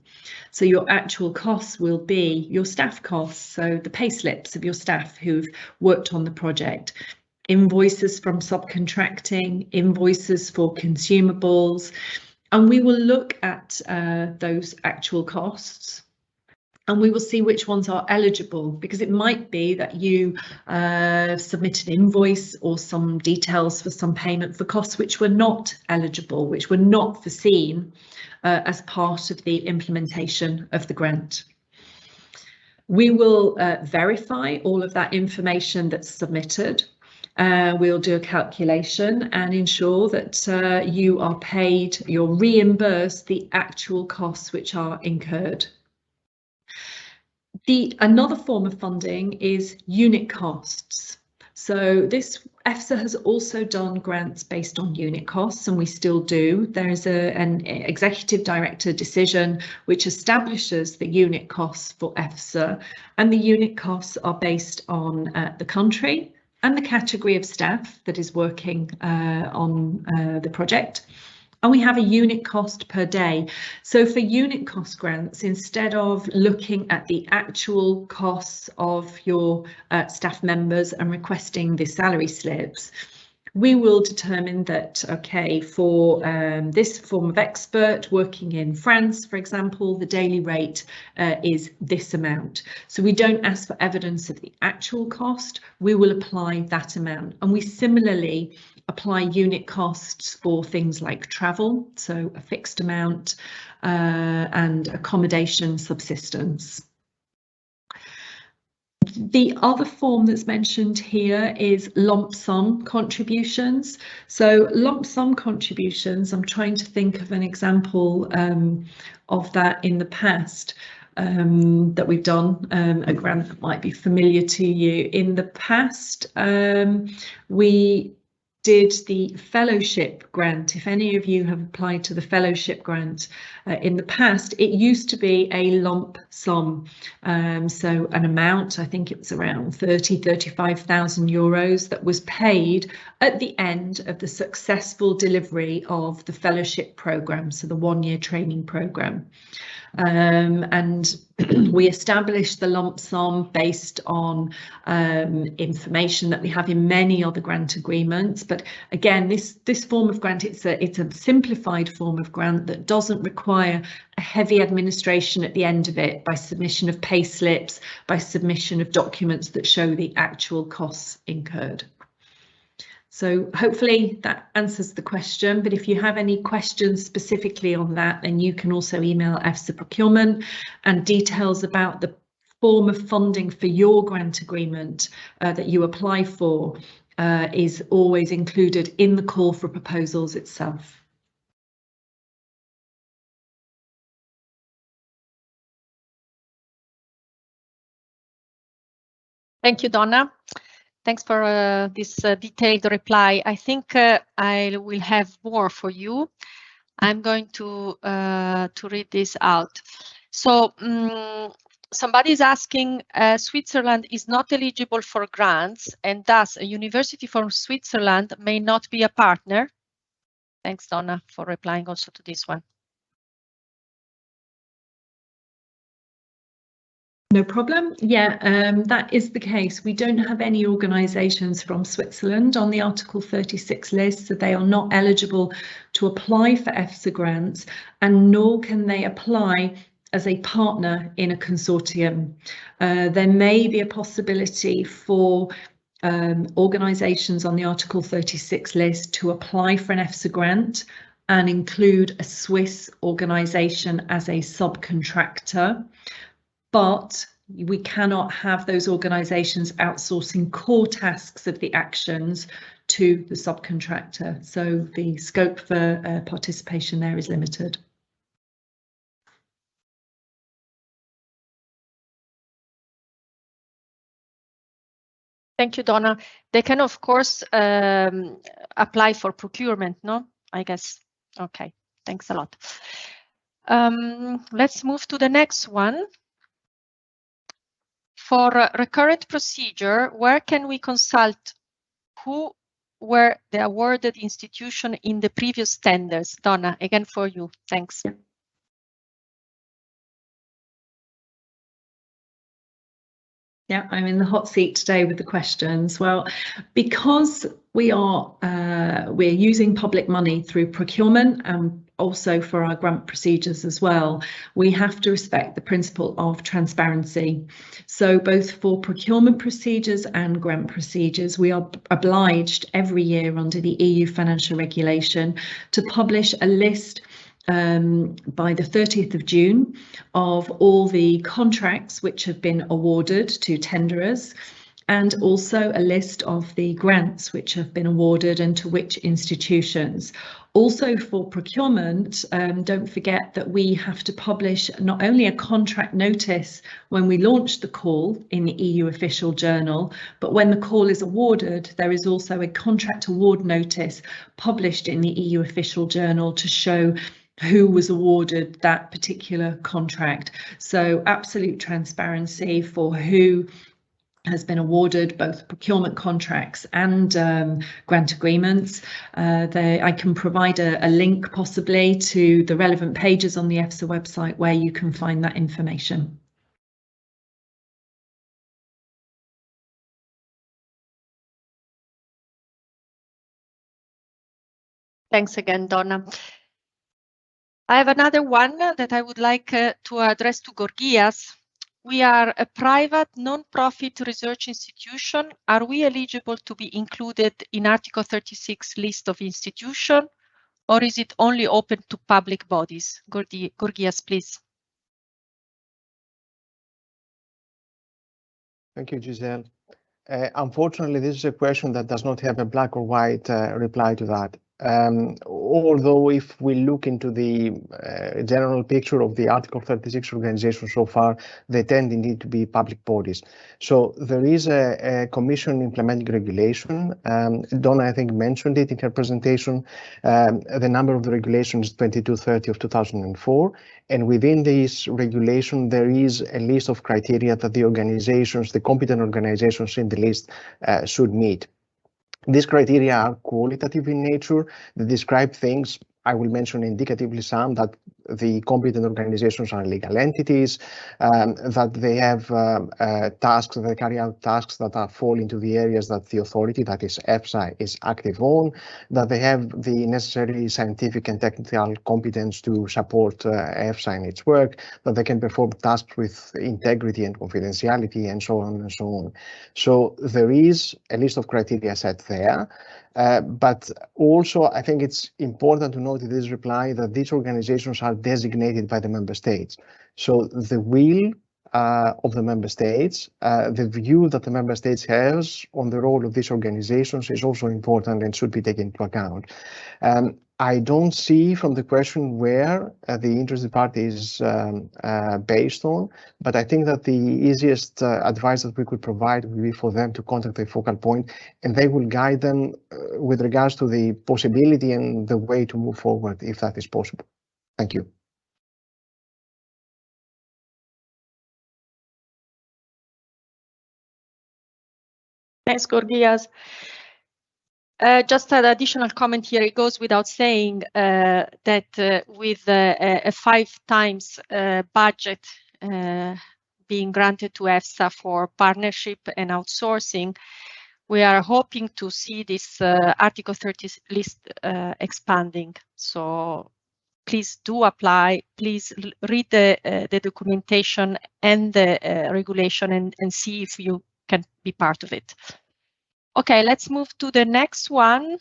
So your actual costs will be your staff costs, so the pay slips of your staff who've worked on the project, invoices from subcontracting, invoices for consumables, and we will look at those actual costs and we will see which ones are eligible, because it might be that you submit an invoice or some details for some payment for costs which were not eligible, which were not foreseen as part of the implementation of the grant. We will verify all of that information that's submitted. We'll do a calculation and ensure that you are paid, you're reimbursed the actual costs which are incurred. Another form of funding is unit costs. So this EFSA has also done grants based on unit costs, and we still do. There's an executive director decision which establishes the unit costs for EFSA, and the unit costs are based on the country and the category of staff that is working on the project. And we have a unit cost per day. So for unit cost grants, instead of looking at the actual costs of your staff members and requesting the salary slips, we will determine that, okay, for this form of expert working in France, for example, the daily rate is this amount. So we don't ask for evidence of the actual cost, we will apply that amount. And we similarly apply unit costs for things like travel, so a fixed amount, and accommodation subsistence. The other form that's mentioned here is lump sum contributions. So lump sum contributions, I'm trying to think of an example of that in the past that we've done, a grant that might be familiar to you. In the past, we did the fellowship grant. If any of you have applied to the fellowship grant in the past, it used to be a lump sum. So an amount, I think it was around 35,000 euros that was paid at the end of the successful delivery of the fellowship programme, so the one-year training programme. And we established the lump sum based on information that we have in many other grant agreements. But again, this form of grant, it's a simplified form of grant that doesn't require a heavy administration at the end of it by submission of pay slips, by submission of documents that show the actual costs incurred. So hopefully that answers the question, but if you have any questions specifically on that, then you can also email EFSA Procurement, and details about the form of funding for your grant agreement that you apply for is always included in the call for proposals itself. Thank you, Donna. Thanks for this detailed reply. I think I will have more for you. I'm going to read this out. So somebody is asking, Switzerland is not eligible for grants, and thus a university from Switzerland may not be a partner. Thanks, Donna, for replying also to this one. No problem. Yeah, that is the case. We don't have any organisations from Switzerland on the Article 36 list, so they are not eligible to apply for EFSA grants, and nor can they apply as a partner in a consortium. There may be a possibility for organisations on the Article 36 list to apply for an EFSA grant and include a Swiss organisation as a subcontractor. But we cannot have those organisations outsourcing core tasks of the actions to the subcontractor. So the scope for participation there is limited. Thank you, Donna. They can, of course, apply for procurement, no? I guess. Okay, thanks a lot. Let's move to the next one. For a recurrent procedure, where can we consult who were the awarded institution in the previous tenders? Donna, again for you. Thanks. Yeah, I'm in the hot seat today with the questions. Well, because we're using public money through procurement and also for our grant procedures as well, we have to respect the principle of transparency. So both for procurement procedures and grant procedures, we are obliged every year under the EU financial regulation to publish a list by the 30th of June of all the contracts which have been awarded to tenderers, and also a list of the grants which have been awarded and to which institutions. Also for procurement, don't forget that we have to publish not only a contract notice when we launch the call in the EU official journal, but when the call is awarded, there is also a contract award notice published in the EU official journal to show who was awarded that particular contract. So absolute transparency for who has been awarded both procurement contracts and grant agreements. I can provide a link possibly to the relevant pages on the EFSA website where you can find that information. Thanks again, Donna. I have another one that I would like to address to Gorgias. We are a private non-profit research institution. Are we eligible to be included in Article 36 list of institutions, or is it only open to public bodies? Gorgias, please. Thank you, Giselle. Unfortunately, this is a question that does not have a black or white reply to that. Although if we look into the general picture of the Article 36 organizations so far, they tend indeed to be public bodies. So there is a Commission implementing regulation. Donna, I think, mentioned it in her presentation. The number of the regulation is 2230 of 2004. And within this regulation, there is a list of criteria that the organizations, the competent organizations in the list should meet. These criteria are qualitative in nature. They describe things. I will mention indicatively some, that the competent organizations are legal entities, that they have tasks, they carry out tasks that fall into the areas that the authority, that is EFSA, is active on, that they have the necessary scientific and technical competence to support EFSA in its work, that they can perform tasks with integrity and confidentiality, and so on and so on. So there is a list of criteria set there. But also, I think it's important to note in this reply that these organizations are designated by the member states. So the will of the member states, the view that the member states has on the role of these organizations is also important and should be taken into account. I don't see from the question where the interested party is based on, but I think that the easiest advice that we could provide would be for them to contact the focal point, and they will guide them with regards to the possibility and the way to move forward, if that is possible. Thank you. Thanks, Gorgias. Just an additional comment here. It goes without saying that with a 5 times budget being granted to EFSA for partnership and outsourcing, we are hoping to see this Article 30 list expanding. So please do apply. Please read the documentation and the regulation and see if you can be part of it. Okay, let's move to the next one.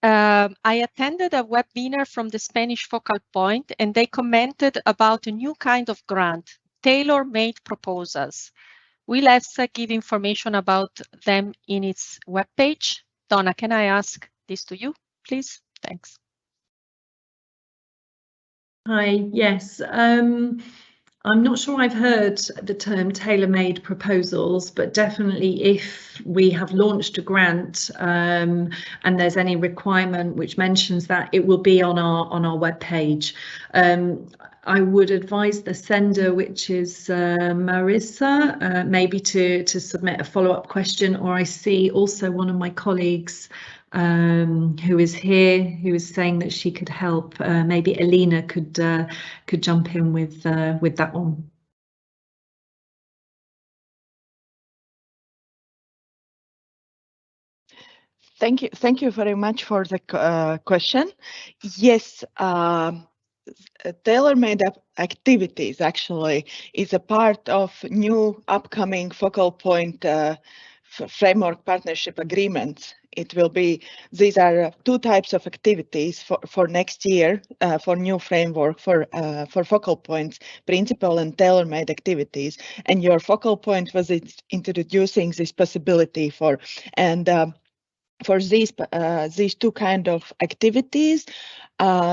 I attended a webinar from the Spanish Focal Point, and they commented about a new kind of grant, tailor-made proposals. Will EFSA give information about them in its webpage? Donna, can I ask this to you, please? Thanks. Hi, yes. I'm not sure I've heard the term tailor-made proposals, but definitely if we have launched a grant and there's any requirement which mentions that, it will be on our webpage. I would advise the sender, which is Marissa, maybe to submit a follow-up question, or I see also one of my colleagues who is here, who is saying that she could help. Maybe Elena could jump in with that one. Thank you very much for the question. Yes, tailor-made activities actually is a part of new upcoming focal point framework partnership agreements. It will be, these are 2 types of activities for next year for new framework for focal points, principal and tailor-made activities. And your focal point was introducing this possibility for, and for these 2 kind of activities,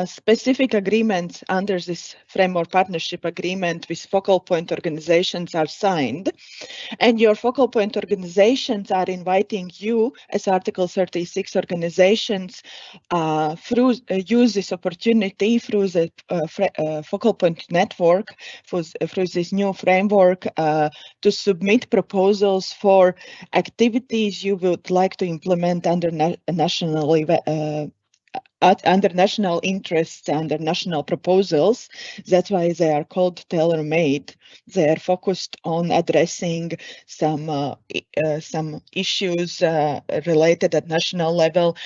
specific agreements under this framework partnership agreement with focal point organizations are signed, and your focal point organizations are inviting you as Article 36 organizations through use this opportunity through the focal point network, through this new framework, to submit proposals for activities you would like to implement under national under national interests, under national proposals. That's why they are called tailor-made. They are focused on addressing some issues related at national level.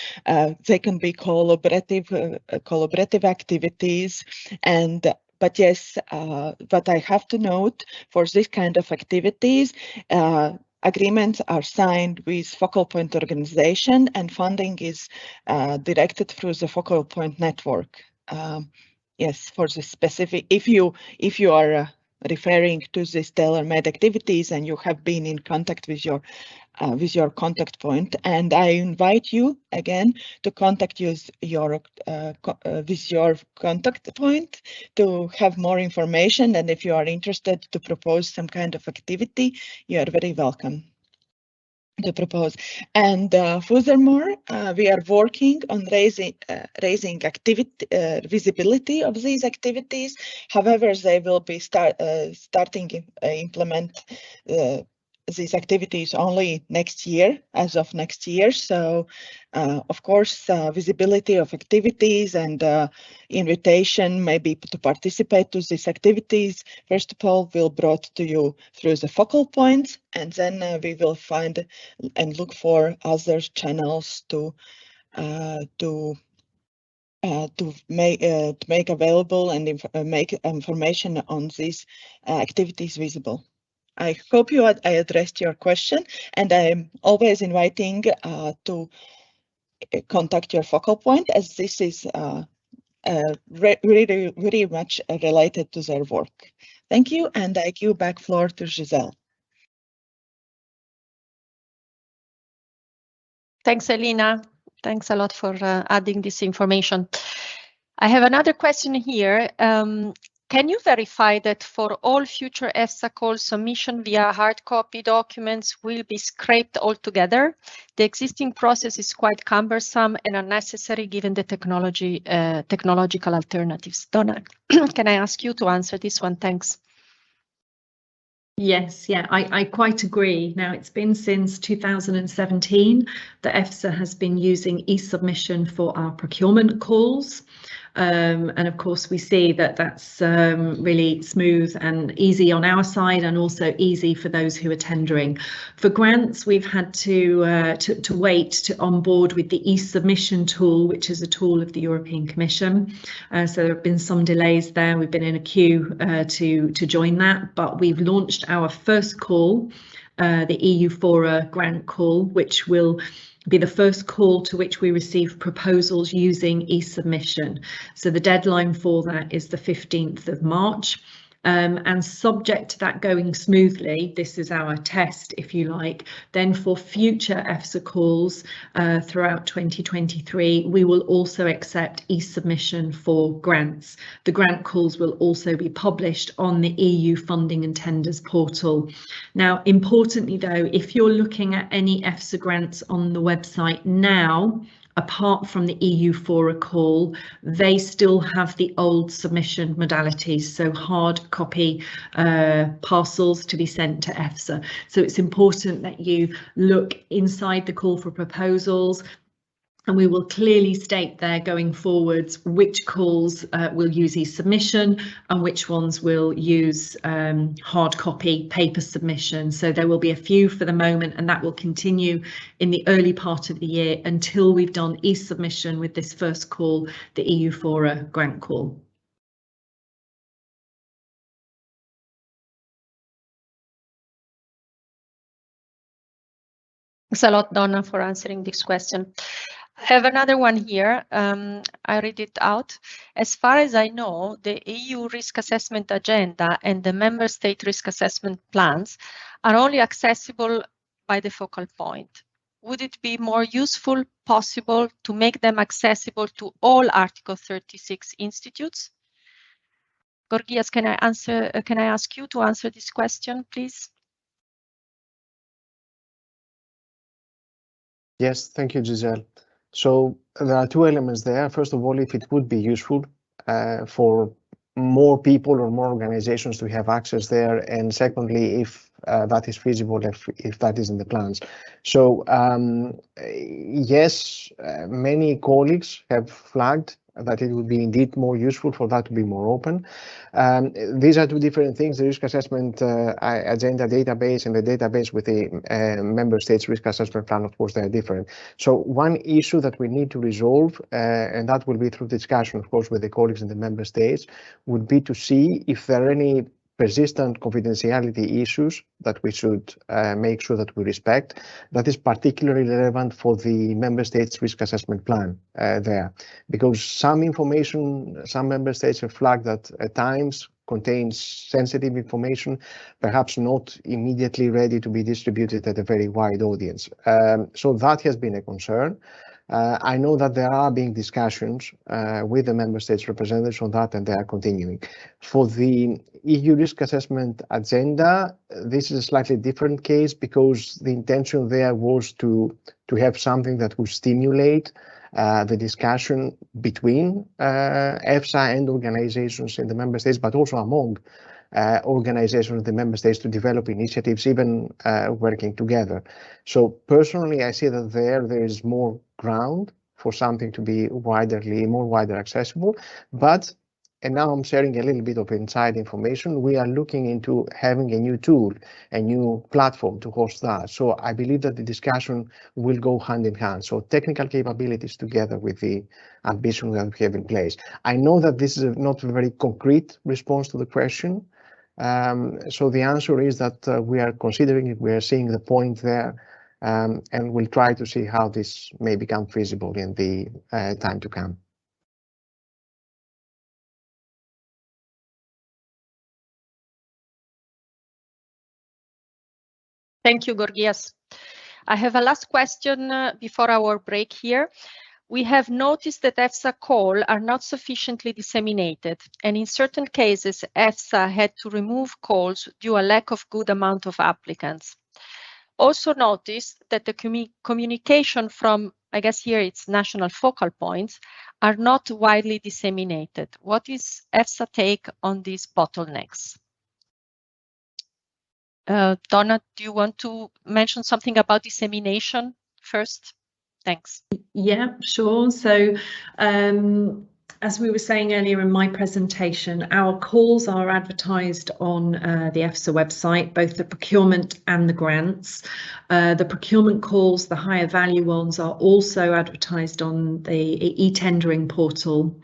They can be collaborative activities, but yes, but I have to note for this kind of activities, agreements are signed with focal point organization, and funding is directed through the focal point network. Yes, for the specific, if you are referring to these tailor-made activities and you have been in contact with your contact point, and I invite you again to contact with your contact point to have more information, and if you are interested to propose some kind of activity, you are very welcome to propose. And furthermore, we are working on raising activity visibility of these activities. However, they will be starting implement these activities only next year, as of next year. So, of course, visibility of activities and invitation maybe to participate to these activities, first of all, will brought to you through the focal points, and then we will find and look for other channels to make available and make information on these activities visible. I hope I addressed your question, and I'm always inviting to contact your focal point, as this is really very much related to their work. Thank you, and I give back floor to Giselle. Thanks, Elina. Thanks a lot for adding this information. I have another question here. Can you verify that for all future EFSA call submission via hard copy documents will be scraped altogether? The existing process is quite cumbersome and unnecessary given the technological alternatives. Donna, can I ask you to answer this one? Thanks. Yes, yeah, I quite agree. Now, it's been since 2017 that EFSA has been using e-submission for our procurement calls. And of course, we see that that's really smooth and easy on our side, and also easy for those who are tendering. For grants, we've had to wait to onboard with the e-submission tool, which is a tool of the European Commission. So there have been some delays there. We've been in a queue to join that, but we've launched our first call, the EU Fora grant call, which will be the first call to which we receive proposals using e-submission. So the deadline for that is the 15th of March. And subject to that going smoothly, this is our test, if you like, then for future EFSA calls throughout 2023, we will also accept e-submission for grants. The grant calls will also be published on the EU Funding and Tenders portal. Now, importantly though, if you're looking at any EFSA grants on the website now, apart from the EU Fora call, they still have the old submission modalities, so hard copy parcels to be sent to EFSA. So it's important that you look inside the call for proposals, and we will clearly state there going forwards which calls will use e-submission and which ones will use hard copy paper submission. So there will be a few for the moment, and that will continue in the early part of the year until we've done e-submission with this first call, the EU Fora grant call. Thanks a lot, Donna, for answering this question. I have another one here. I read it out. As far as I know, the EU risk assessment agenda and the member state risk assessment plans are only accessible by the focal point. Would it be more useful, possible to make them accessible to all Article 36 institutes? Gorgias, can I ask you to answer this question, please? Yes, thank you, Giselle. So there are two elements there. First of all, if it would be useful for more people or more organizations to have access there, and secondly, if that is feasible, if that is in the plans. So yes, many colleagues have flagged that it would be indeed more useful for that to be more open. These are two different things: the risk assessment agenda database and the database with the member states risk assessment plan. Of course, they are different. So one issue that we need to resolve, and that will be through discussion, of course, with the colleagues in the member states, would be to see if there are any persistent confidentiality issues that we should make sure that we respect. That is particularly relevant for the member states risk assessment plan there, because some information, some member states have flagged that at times contains sensitive information, perhaps not immediately ready to be distributed at a very wide audience. So that has been a concern. I know that there are being discussions with the member states representatives on that, and they are continuing. For the EU risk assessment agenda, this is a slightly different case, because the intention there was to have something that would stimulate the discussion between EFSA and organizations in the member states, but also among organizations in the member states to develop initiatives, even working together. So personally, I see that there is more ground for something to be more widely accessible. But, and now I'm sharing a little bit of inside information, we are looking into having a new tool, a new platform to host that. So I believe that the discussion will go hand in hand. So technical capabilities together with the ambition that we have in place. I know that this is not a very concrete response to the question. So the answer is that we are considering it, we are seeing the point there, and we'll try to see how this may become feasible in the time to come. Thank you, Gorgias. I have a last question before our break here. We have noticed that EFSA calls are not sufficiently disseminated, and in certain cases, EFSA had to remove calls due to a lack of good amount of applicants. Also noticed that the communication from, I guess here it's national focal points, are not widely disseminated. What is EFSA take on these bottlenecks? Donna, do you want to mention something about dissemination first? Thanks. Yeah, sure. So as we were saying earlier in my presentation, our calls are advertised on the EFSA website, both the procurement and the grants. The procurement calls, the higher value ones, are also advertised on the e-tendering portal.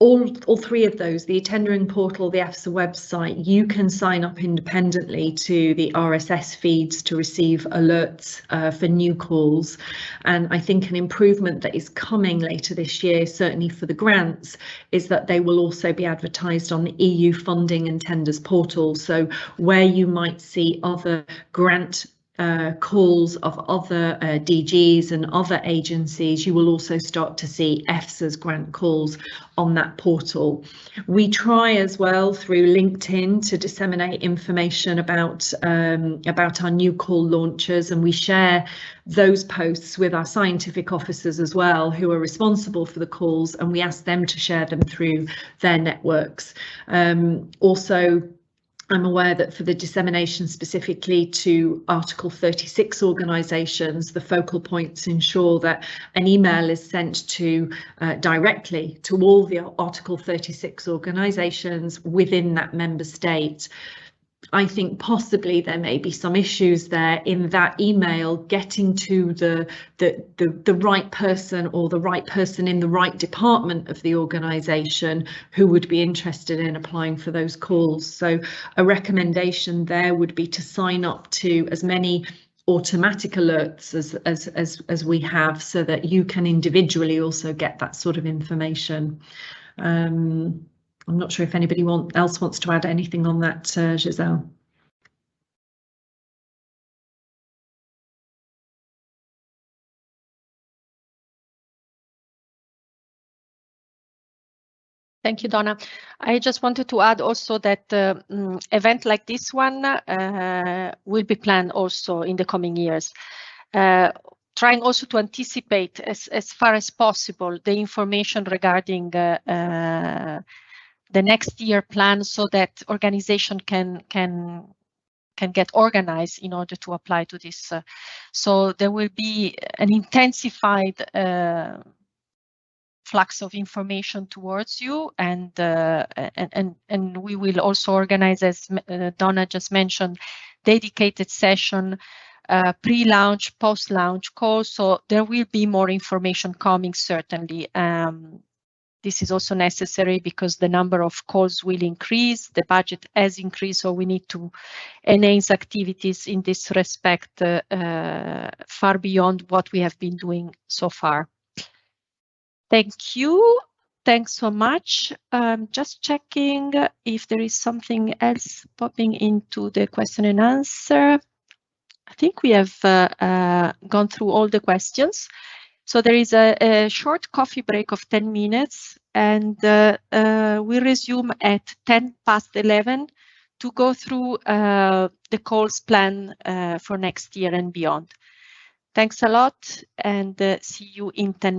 All three of those, the tendering portal, the EFSA website, you can sign up independently to the RSS feeds to receive alerts for new calls. And I think an improvement that is coming later this year, certainly for the grants, is that they will also be advertised on the EU funding and tenders portal. So where you might see other grant calls of other DGs and other agencies, you will also start to see EFSA's grant calls on that portal. We try as well through LinkedIn to disseminate information about our new call launches, and we share those posts with our scientific officers as well, who are responsible for the calls, and we ask them to share them through their networks. Also, I'm aware that for the dissemination specifically to Article 36 organisations, the focal points ensure that an email is sent to directly to all the Article 36 organisations within that member state. I think possibly there may be some issues there in that email getting to the right person, or the right person in the right department of the organisation who would be interested in applying for those calls. So a recommendation there would be to sign up to as many automatic alerts as we have, so that you can individually also get that sort of information. I'm not sure if anybody else wants to add anything on that, Giselle. Thank you, Donna. I just wanted to add also that event like this one will be planned also in the coming years. trying also to anticipate as far as possible the information regarding the next year plan, so that organization can get organized in order to apply to this. So there will be an intensified flux of information towards you, and we will also organize, as Donna just mentioned, dedicated session, pre-launch, post-launch calls. So there will be more information coming, certainly. This is also necessary because the number of calls will increase, the budget has increased, so we need to enhance activities in this respect far beyond what we have been doing so far. Thank you. Thanks so much. Just checking if there is something else popping into the question and answer. I think we have gone through all the questions. So there is a short coffee break of 10 minutes, and we resume at 11:10 to go through the calls plan for next year and beyond. Thanks a lot, and see you in 10 minutes.